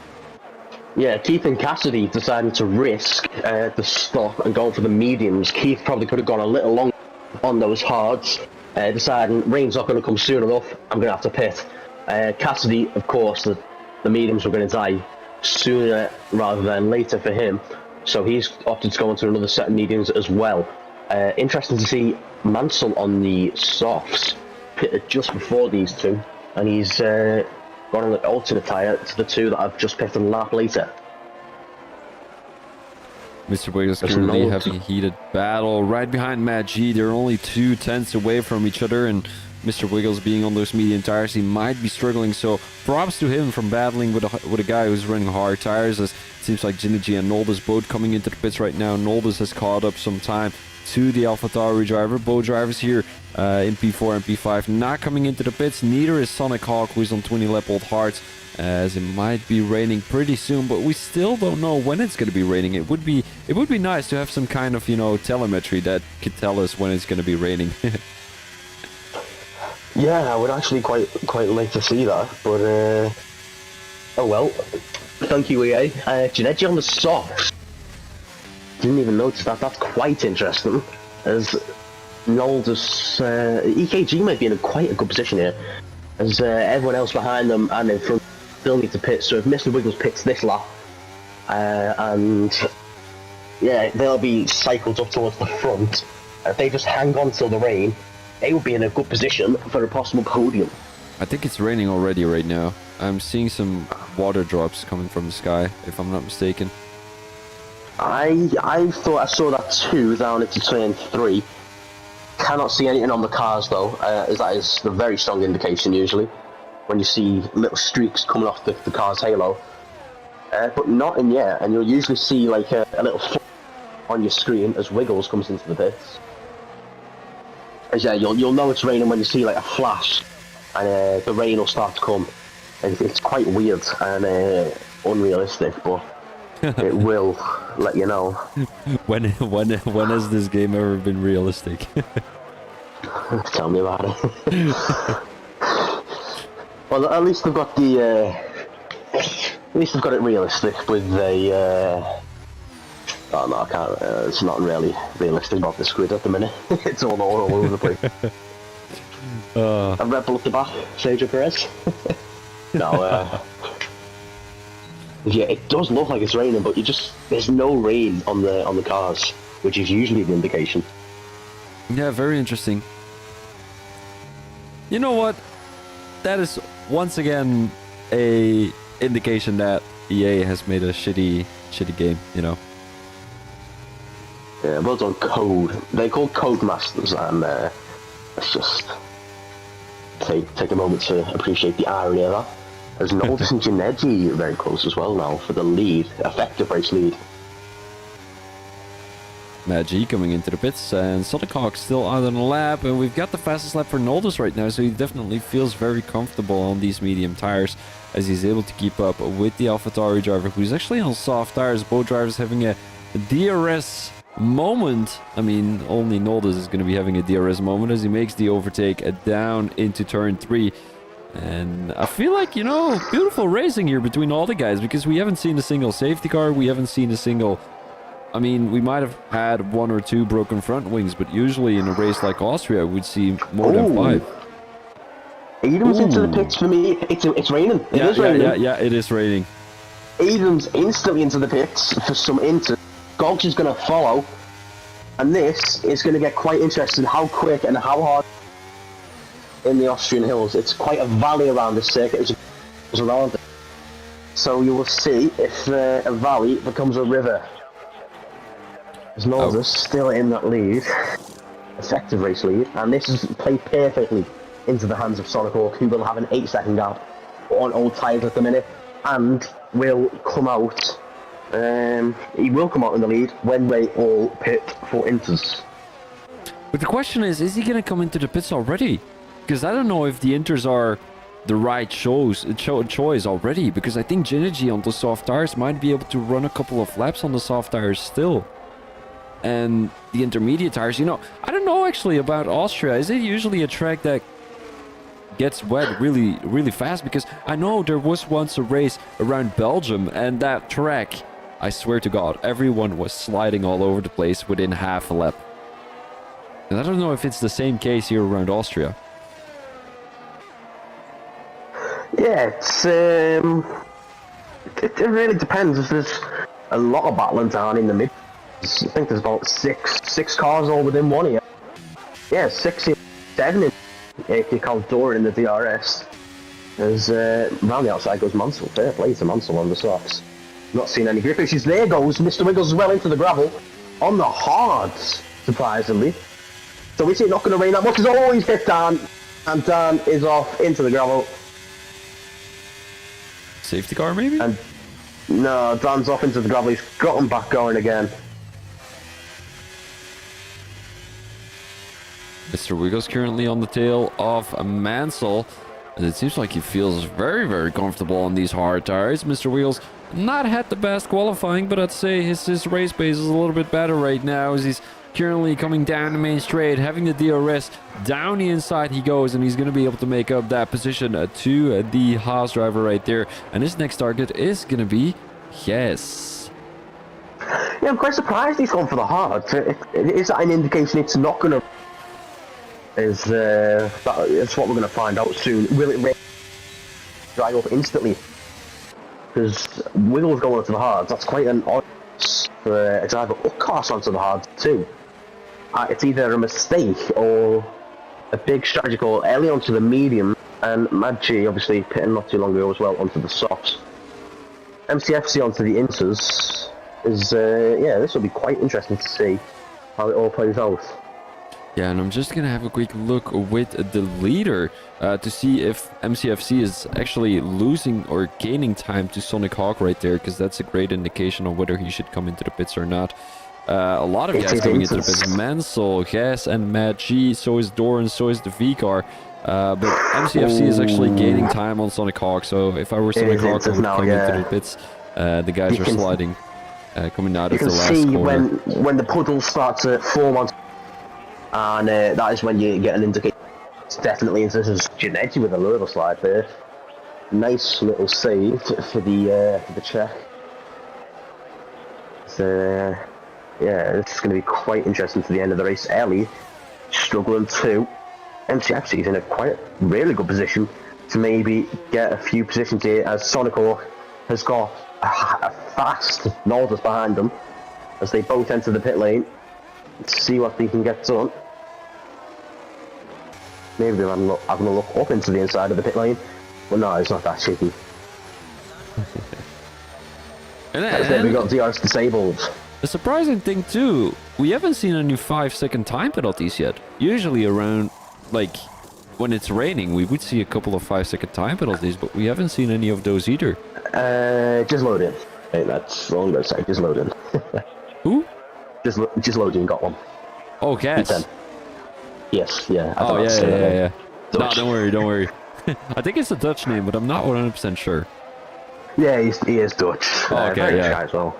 Yeah, Keith and Cassidy decided to risk the stop and go for the mediums. Keith probably could have gone a little longer on those hards, deciding rain's not going to come soon enough, I'm going to have to pit. Cassidy, of course, the mediums were going to die sooner rather than later for him, so he's opted to go into another set of mediums as well. Interesting to see Mansell on the softs pitted just before these two, and he's gone on an alternate tyre to the two that I've just picked a lap later. Mr. Wiggles currently having a heated battle right behind Mad G. They're only 2 tenths away from each other, and Mr. Wiggles being on those medium tires, he might be struggling, so props to him from battling with a guy who's running hard tires, as it seems like Gennady and Noldus both coming into the pits right now. Noldus has caught up some time to the AlphaTauri driver. Both drivers here in P4 and P5 not coming into the pits. Neither is Sonic Hawk, who is on 20 lap old hards, as it might be raining pretty soon, but we still don't know when it's going to be raining. It would be nice to have some kind of, you know, telemetry that could tell us when it's going to be raining. Yeah, I would actually quite like to see that, but oh well. Thank you, EA. Gennady on the softs. Didn't even notice that. That's quite interesting, as Noldus, EKG might be in quite a good position here, as everyone else behind them and in front still need to pit. So if Mr. Wiggles pits this lap, and yeah, they'll be cycled up towards the front. If they just hang on till the rain, they will be in a good position for a possible podium. I think it's raining already right now. I'm seeing some water drops coming from the sky, if I'm not mistaken. I thought I saw that too down into turn 3. Cannot see anything on the cars though, as that is a very strong indication usually, when you see little streaks coming off the car's halo. But not in yet, and you'll usually see like a little on your screen as Wiggles comes into the pits. As yeah, you'll know it's raining when you see like a flash, and the rain will start to come. It's quite weird and unrealistic, but it will let you know. When has this game ever been realistic? Tell me about it. Well, at least they've got the. At least they've got it realistic with a. Oh no, I can't. It's not really realistic about this grid at the minute. It's all over the place. A Red Bull at the back, Sergio Perez. No. Yeah, it does look like it's raining, but there's no rain on the cars, which is usually the indication. Yeah, very interesting. You know what? That is once again a indication that EA has made a shitty game, you know. Yeah, well done, Code. They're called Code Masters, and let's just take a moment to appreciate the irony of that. There's Noldis and Ginetti very close as well now for the lead, effective race lead. Maggi coming into the pits, and Sodercock still out on the lap, and we've got the fastest lap for Noldis right now, so he definitely feels very comfortable on these medium tires as he's able to keep up with the AlphaTauri driver, who's actually on soft tires. Both drivers having a DRS moment. I mean, only Noldis is going to be having a DRS moment as he makes the overtake down into turn 3. And I feel like, you know, beautiful racing here between all the guys, because we haven't seen a single safety car, we haven't seen a single... I mean, we might have had 1 or 2 broken front wings, but usually in a race like Austria, we'd see more than 5. Adam's into the pits for me. It's raining. It is raining. Yeah, it is raining. Adam's instantly into the pits for some inter. Gogs is going to follow, and this is going to get quite interesting. How quick and how hard in the Austrian hills. It's quite a valley around this circuit. It's around it. So you will see if a valley becomes a river. There's Noldis still in that lead, effective race lead, and this is played perfectly into the hands of Sodercock, who will have an 8-second gap on old tyres at the minute, and will come out. He will come out in the lead when they all pit for inters. But the question is he going to come into the pits already? Because I don't know if the inters are the right choice already, because I think Ginetti on the soft tires might be able to run a couple of laps on the soft tires still. And the intermediate tires, you know, I don't know actually about Austria. Is it usually a track that gets wet really, really fast? Because I know there was once a race around Belgium, and that track, I swear to God, everyone was sliding all over the place within half a lap. And I don't know if it's the same case here around Austria. Yeah, it really depends. There's a lot of battling down in the mid. I think there's about six cars all within one here. Yeah, 6 in 7 if you count Dora in the DRS. There's round the outside goes Mansell. Fair play to Mansell on the softs. Not seen any grip issues. There goes Mr. Wiggles as well into the gravel on the hards, surprisingly. So is it not going to rain that much? As always, hit Dan, and Dan is off into the gravel. Safety car maybe? And no, Dan's off into the gravel. He's got him back going again. Mr. Wiggles currently on the tail of Mansell, and it seems like he feels very, very comfortable on these hard tires. Mr. Wiggles not had the best qualifying, but I'd say his race pace is a little bit better right now as he's currently coming down the main straight, having the DRS. Down the inside he goes, and he's going to be able to make up that position to the Haas driver right there. And his next target is going to be Yes. Yeah, I'm quite surprised he's gone for the hard. Is that an indication it's not going to... That's what we're going to find out soon. Will it dry up instantly? Because Wiggles going onto the hards, that's quite an odd for a driver upcast onto the hards too. It's either a mistake or a big strategy call. Early onto the medium, and Maggi obviously pitting not too long ago as well onto the softs. MCFC onto the inters is, yeah, this will be quite interesting to see how it all plays out. Yeah, and I'm just gonna have a quick look with the leader to see if MCFC is actually losing or gaining time to Sonic Hawk right there, because that's a great indication of whether he should come into the pits or not. A lot of guys coming into the pits. Mansell, Gas, and Mad G. So is Doran, so is the V-Car. But MCFC is actually gaining time on Sonic Hawk, so if I were Sonic Hawk, I would come into the pits. The guys are sliding, coming out of the last corner. You can see when the puddle starts to form on, and that is when you get an indication. It's definitely, this is Janetti with a little slide there. Nice little save for the check. So, yeah, this is going to be quite interesting to the end of the race. Ellie struggling too. MCFC is in a quite really good position to maybe get a few positions here, as Sonic Hawk has got a fast Nordus behind them as they both enter the pit lane. Let's see what they can get done. Maybe they're having a look up into the inside of the pit lane. Well, no, it's not that cheeky. And then we got DRS disabled. The surprising thing too, we haven't seen any 5-second time penalties yet. Usually around, like, when it's raining, we would see a couple of 5-second time penalties, but we haven't seen any of those either. Just load in. Hey, that's all I'm gonna say. Just load in. Who? Just load in. Got one. Oh, Cats. Yes. Yeah. Oh yeah. No, don't worry. I think it's a Dutch name, but I'm not 100% sure. Yeah, he is Dutch. Oh, okay, very yeah. shy as well.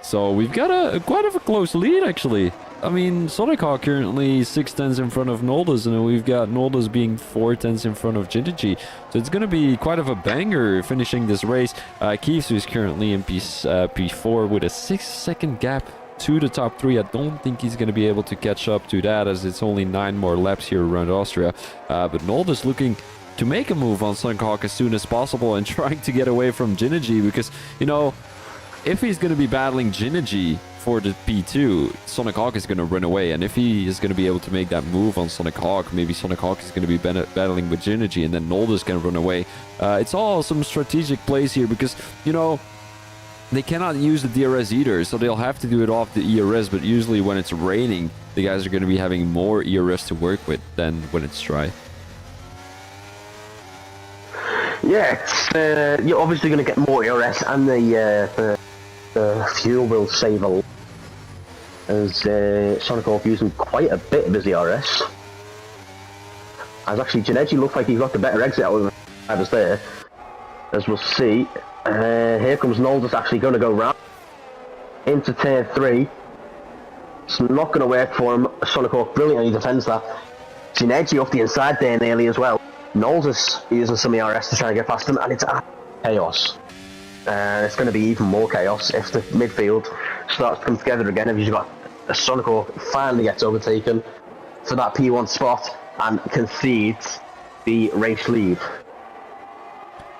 So we've got quite of a close lead, actually. I mean, Sonic Hawk currently 6/10 in front of Noldus, and we've got Noldus being 4/10 in front of Jindaji. So it's going to be quite of a banger finishing this race. Keeves is currently in P4 with a 6-second gap to the top 3. I don't think he's going to be able to catch up to that, as it's only 9 more laps here around Austria. But Noldus looking to make a move on Sonic Hawk as soon as possible and trying to get away from Jindaji, because, you know, if he's going to be battling Jindaji for the P2, Sonic Hawk is going to run away. And if he is going to be able to make that move on Sonic Hawk, maybe Sonic Hawk is going to be battling with Jindaji, and then Noldus can run away. It's all some strategic plays here, because, you know, they cannot use the DRS either, so they'll have to do it off the ERS. But usually when it's raining, the guys are going to be having more ERS to work with than when it's dry. Yeah, you're obviously going to get more ERS, and the fuel will save a lot, as Sonic Hawk using quite a bit of his ERS. As actually Janetti looked like he got the better exit out of the drivers there, as we'll see. Here comes Noldus actually going to go round into turn 3. It's not going to work for him. Sonic Hawk brilliantly defends that. Janetti off the inside there nearly as well. Noldus using some ERS to try and get past him, and it's chaos. It's going to be even more chaos if the midfield starts to come together again. If you've got a Sonic Hawk finally gets overtaken for that P1 spot and concedes the race lead.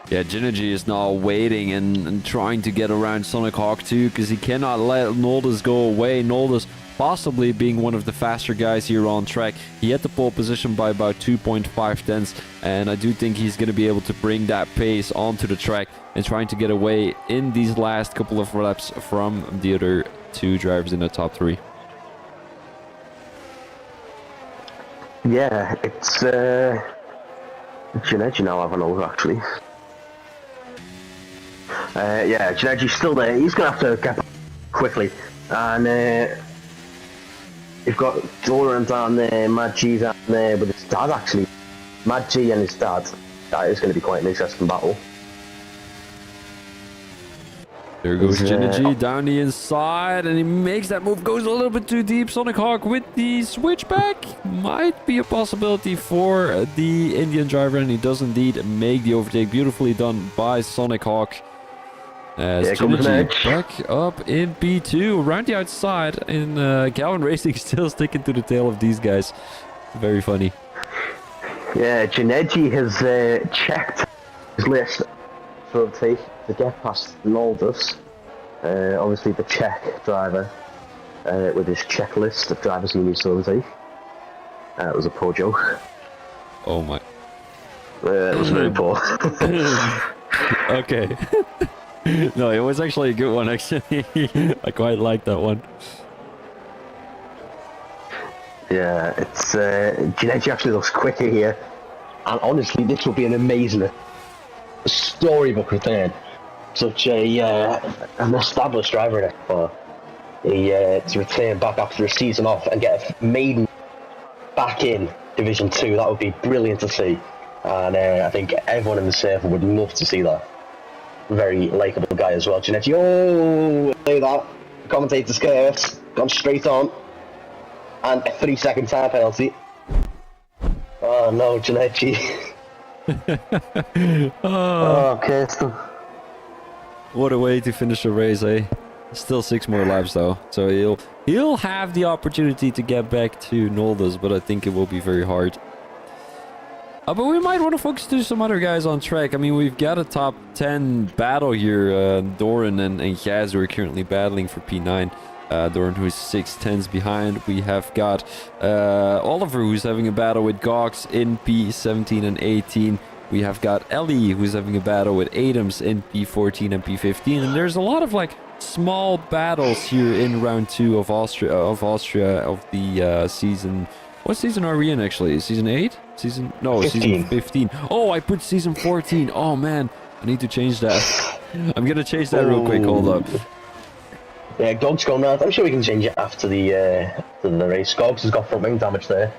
Yeah, Jindaji is now waiting and trying to get around Sonic Hawk too, because he cannot let Noldus go away. Noldus possibly being one of the faster guys here on track. He had the pole position by about 2.5 tenths, and I do think he's going to be able to bring that pace onto the track and trying to get away in these last couple of laps from the other 2 drivers in the top 3. Yeah, it's Janetti now having over actually. Yeah, Janeji's still there. He's going to have to get back quickly. And you've got Doran down there, Mad G down there with his dad actually. Mad G and his dad. That is going to be quite an interesting battle. There goes Jindaji down the inside, and he makes that move, goes a little bit too deep. Sonic Hawk with the switchback might be a possibility for the Indian driver, and he does indeed make the overtake. Beautifully done by Sonic Hawk. As Jindaji back up in P2 around the outside, and Calvin Racing still sticking to the tail of these guys. Very funny. Yeah, Janetti has checked his list for overtake to get past Noldus. Obviously the Czech driver with his checklist of drivers he needs to overtake. That was a poor joke. Oh my. It was very poor. Okay. No, it was actually a good one, actually. I quite like that one. Yeah, it's Ginetti actually looks quicker here, and honestly, this will be an amazing storybook return. Such an established driver in F4. To return back after a season off and get a maiden back in Division 2, that would be brilliant to see. And I think everyone in the circle would love to see that. Very likeable guy as well, Ginetti. Oh, say that. The commentator's curse. Gone straight on. And a 3-second time penalty. Oh no, Ginetti. Oh, Kirsten. What a way to finish a race, eh? Still 6 more laps though, so he'll have the opportunity to get back to Noldes, but I think it will be very hard. But we might want to focus to some other guys on track. I mean, we've got a top 10 battle here. Doran and Gaz, who are currently battling for P9. Doran, who's 6 tenths behind. We have got Oliver, who's having a battle with Gox in P17 and 18. We have got Ellie, who's having a battle with Adams in P14 and P15. And there's a lot of like small battles here in round 2 of Austria of the season. What season are we in actually? Season 8? Season 15. Oh, I put season 14. Oh man, I need to change that. I'm gonna change that real quick. Hold up. Yeah, Gogs gone round. I'm sure we can change it after the race. Gogs has got front wing damage there,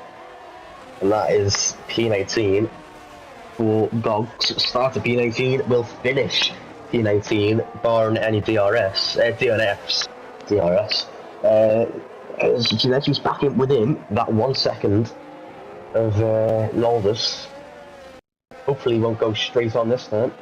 and that is P19 for Gogs. Start at P19, will finish P19, barring any DNFs. As Ginetti's back in within that 1 second of Noldes. Hopefully he won't go straight on this time.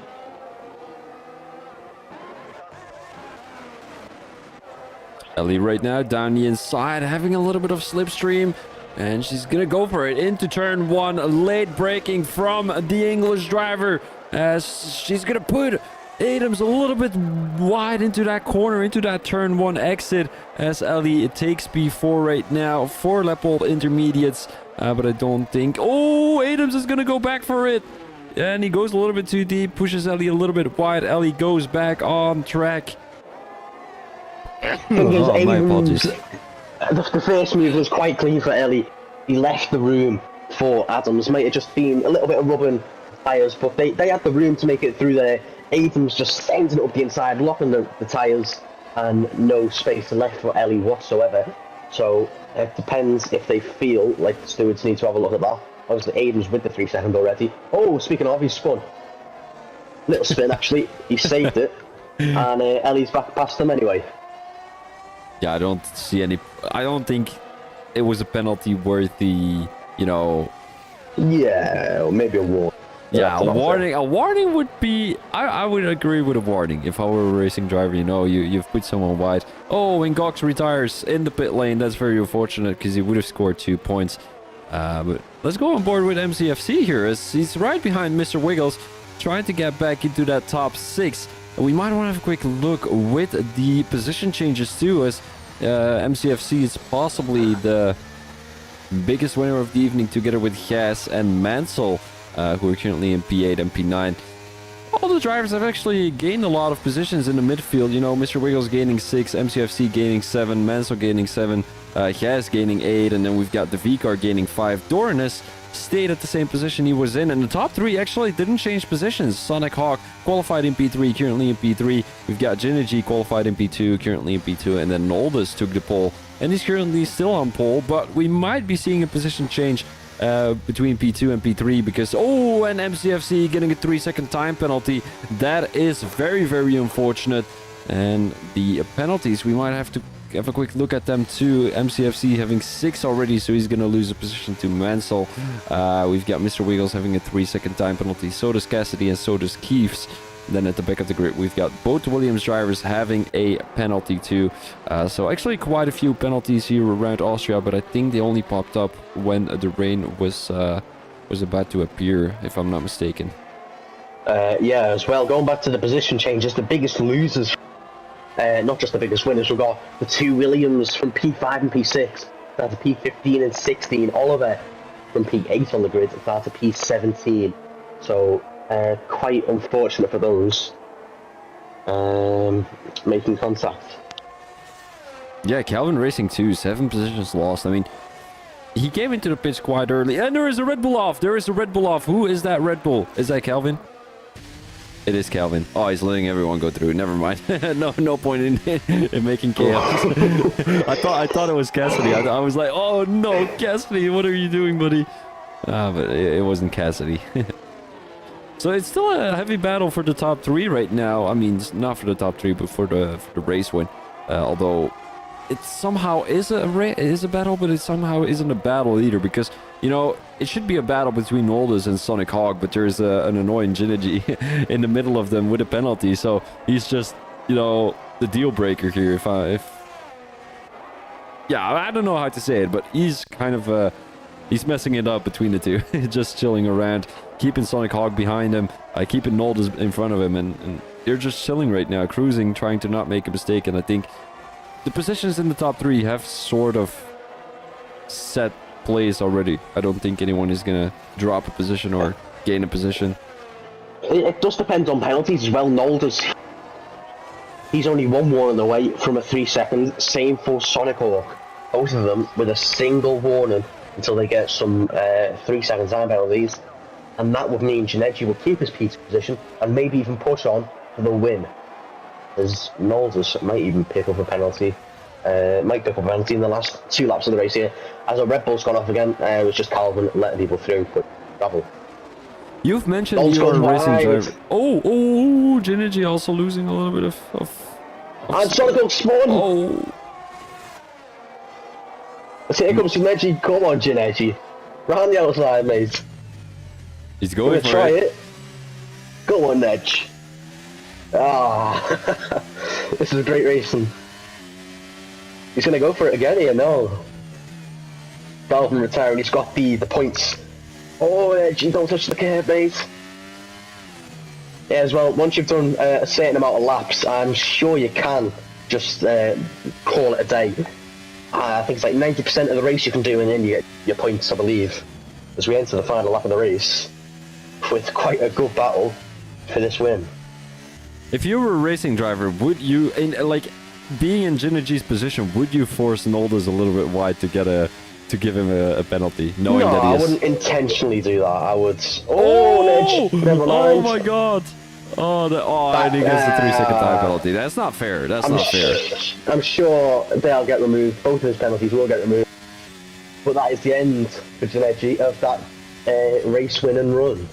Ellie right now down the inside, having a little bit of slipstream, and she's gonna go for it into turn 1. Late braking from the English driver as she's gonna put Adams a little bit wide into that corner, into that turn 1 exit, as Ellie takes P4 right now for Leopold Intermediates. But I don't think... Oh, Adams is gonna go back for it. And he goes a little bit too deep, pushes Ellie a little bit wide. Ellie goes back on track. Oh, my apologies. The first move was quite clean for Ellie. He left the room for Adams. Might have just been a little bit of rubbing tyres, but they had the room to make it through there. Adams just sending it up the inside, locking the tyres, and no space left for Ellie whatsoever. So it depends if they feel like the stewards need to have a look at that. Obviously, Adams with the 3 second already. Oh, speaking of, he's spun. Little spin, actually. He saved it. And Ellie's back past him anyway. Yeah, I don't see any... I don't think it was a penalty worthy, you know... Yeah, or maybe a warning. Yeah, a warning would be... I would agree with a warning if I were a racing driver, you know, you've put someone wide. Oh, and Gox retires in the pit lane. That's very unfortunate because he would have scored 2 points. But let's go on board with MCFC here as he's right behind Mr. Wiggles, trying to get back into that top 6. We might want to have a quick look with the position changes too, as MCFC is possibly the biggest winner of the evening together with Gas and Mansell, who are currently in P8 and P9. All the drivers have actually gained a lot of positions in the midfield. You know, Mr. Wiggles gaining 6, MCFC gaining 7, Mansell gaining 7, Gas gaining 8, and then we've got the V-Car gaining 5. Doran has stayed at the same position he was in, and the top 3 actually didn't change positions. Sonic Hawk qualified in P3, currently in P3. We've got Ginergy qualified in P2, currently in P2, and then Noldes took the pole, and he's currently still on pole, but we might be seeing a position change between P2 and P3 because, oh, and MCFC getting a 3 second time penalty. That is very, very unfortunate. And the penalties, we might have to have a quick look at them too. MCFC having 6 already, so he's going to lose a position to Mansell. We've got Mr. Wiggles having a 3 second time penalty. So does Cassidy and so does Keeves. Then at the back of the grid, we've got both Williams drivers having a penalty too. So actually quite a few penalties here around Austria, but I think they only popped up when the rain was about to appear, if I'm not mistaken. Yeah, as well, going back to the position changes, the biggest losers, not just the biggest winners, we've got the 2 Williams from P5 and P6, down to P15 and 16, Oliver from P8 on the grid, down to P17. So quite unfortunate for those making contact. Yeah, Calvin Racing too, 7 positions lost. I mean, he came into the pitch quite early. And there is a Red Bull off. There is a Red Bull off. Who is that Red Bull? Is that Calvin? It is Calvin. Oh, he's letting everyone go through. Never mind. No point in making chaos. I thought it was Cassidy. I was like, oh no, Cassidy, what are you doing, buddy? But it wasn't Cassidy. So it's still a heavy battle for the top 3 right now. I mean, not for the top 3, but for the race win. Although it somehow is a battle, but it somehow isn't a battle either, because you know it should be a battle between Aldous and Sonic Hawk, but there's an annoying Jineji in the middle of them with a penalty. So he's just, you know, the deal breaker here. Yeah, I don't know how to say it, but he's kind of he's messing it up between the two, just chilling around, keeping Sonic Hawk behind him, keeping Aldous in front of him, and they're just chilling right now, cruising, trying to not make a mistake. And I think the positions in the top 3 have sort of set place already. I don't think anyone is gonna drop a position or gain a position. It does depend on penalties as well. Nolders, he's only 1 away from a 3-second. Same for Sonic Hawk. Both of them with a single warning until they get some 3-second time penalties. And that would mean Jineji will keep his P2 position and maybe even push on for the win. As Nolders might even pick up a penalty. Might pick up a penalty in the last 2 laps of the race here. As a Red Bull's gone off again, it was just Calvin letting people through, but travel. You've mentioned your racing driver. Oh, Jineji also losing a little bit of and Sonic Hawk spawn! Oh. So here comes Jineji. Come on, Jineji. Round the outside, mate. He's going for try it. Go on, Nedge. Ah, this is great racing. He's gonna go for it again here, no. Calvin retiring, he's got the points. Oh, Edgy, don't touch the curb, mate. Yeah, as well, once you've done a certain amount of laps, I'm sure you can just call it a day. I think it's like 90% of the race you can do, and then you get your points, I believe. As we enter the final lap of the race, with quite a good battle for this win. If you were a racing driver, would you, being in Jineji's position, would you force Nolders a little bit wide to give him a penalty, knowing that he is... I wouldn't intentionally do that. I would... Oh, Nedge, never mind. Oh my god! And he gets the 3-second time penalty. That's not fair. That's not fair. I'm sure they'll get removed. Both of his penalties will get removed. But that is the end for Jineji of that race win and run.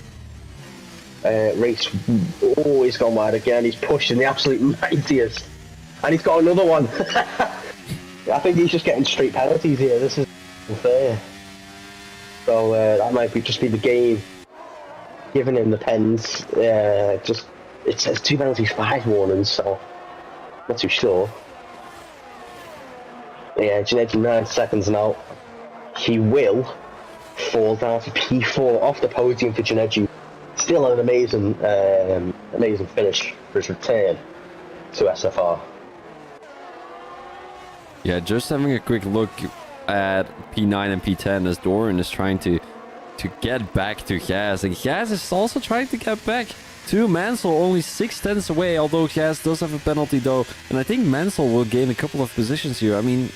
He's gone wide again. He's pushing the absolute mightiest. And he's got another one. I think he's just getting straight penalties here. This is unfair. So that might just be the game giving him the pens. It says 2 penalties, 5 warnings, so not too sure. Yeah, Jineji 9 seconds now. He will fall down to P4 off the podium for Jineji. Still an amazing finish for his return to SFR. Yeah, just having a quick look at P9 and P10 as Doran is trying to get back to Gaz, and Gaz is also trying to get back to Mansell, only 6/10 away, although Gaz does have a penalty though, and I think Mansell will gain a couple of positions here. I mean,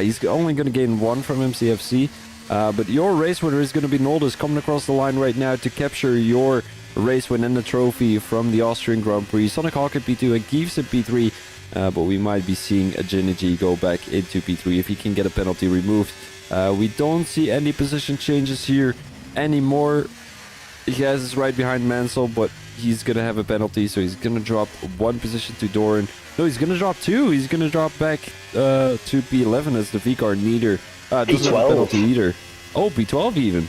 he's only going to gain 1 from MCFC, but your race winner is going to be Nolders coming across the line right now to capture your race win and the trophy from the Austrian Grand Prix. Sonic Hawk at P2 and Gives at P3. But we might be seeing a Jineji go back into P3 if he can get a penalty removed. We don't see any position changes here anymore. He has is right behind Mansell, but he's going to have a penalty, so he's going to drop 1 position to Doran. No, he's going to drop 2. He's going to drop back to P11 as the V-car neither. Doesn't have a penalty either. Oh, P12 even.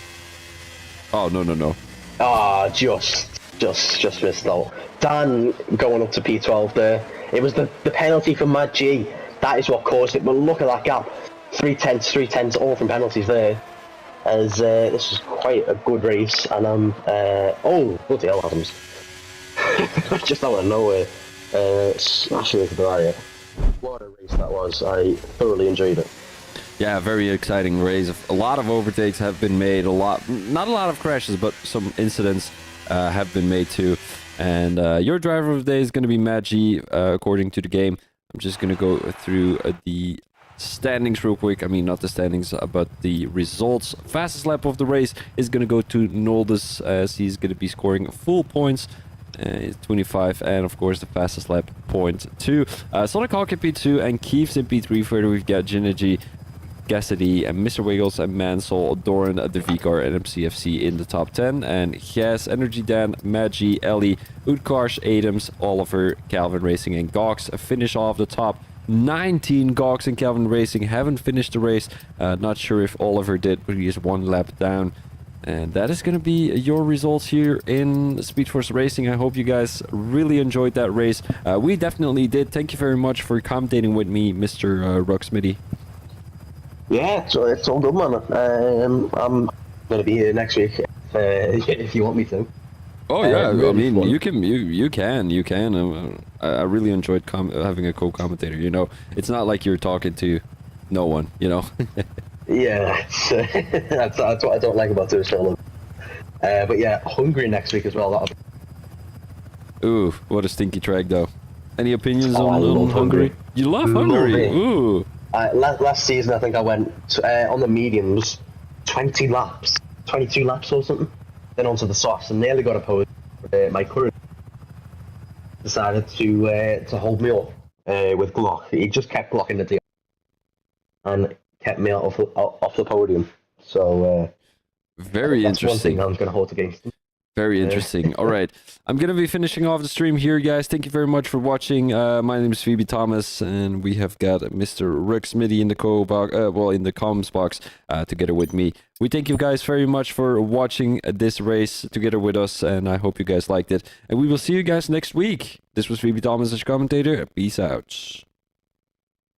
Oh, no. Just missed out. Dan going up to P12 there. It was the penalty from Mad G. That is what caused it. But look at that gap. 3/10, all from penalties there. As this was quite a good race. And oh, bloody hell, Adams. Just out of nowhere. Smashing into the barrier. What a race that was. I thoroughly enjoyed it. Yeah, very exciting race. A lot of overtakes have been made. Not a lot of crashes, but some incidents have been made too. And your driver of the day is going to be Mad G, according to the game. I'm just going to go through the standings real quick. I mean, not the standings, but the results. Fastest lap of the race is going to go to Noldus, as he's going to be scoring full points. 25, and of course the fastest lap, 0.2. Sonic Hawk in P2 and Keeves in P3. Further, we've got Ginergy, Cassidy, and Mr. Wiggles, and Mansell, Doran, the VCAR, and MCFC in the top 10. And Yes, Energy Dan, Magi, Ellie, Utkarsh, Adams, Oliver, Calvin Racing, and Gox finish off the top 19. Gox and Calvin Racing haven't finished the race. Not sure if Oliver did, but he is one lap down. And that is going to be your results here in Speed Force Racing. I hope you guys really enjoyed that race. We definitely did. Thank you very much for commentating with me, Mr. Ruxmitty. Yeah, it's all good, man. I'm gonna be here next week if you want me to. Oh yeah, I mean, fun. you can. I really enjoyed having a co-commentator. You know, it's not like you're talking to no one. You know. Yeah, that's what I don't like about doing solo. But yeah, Hungary next week as well. Ooh, what a stinky track though. Any opinions I on love Hungary? You love Hungary? it. Ooh. Last season, I think I went on the mediums, 20 laps, 22 laps or something. Then onto the softs, and nearly got a podium. My current decided to hold me up with Glock. He just kept blocking the deal and kept me off the podium. So very that's interesting. One thing I'm going to hold against him. Very interesting. All right. I'm going to be finishing off the stream here, guys. Thank you very much for watching. My name is Phoebe Thomas, and we have got Mr. Ruxmitty in the in the comms box together with me. We thank you guys very much for watching this race together with us, and I hope you guys liked it. And we will see you guys next week. This was Phoebe Thomas as commentator. Peace out.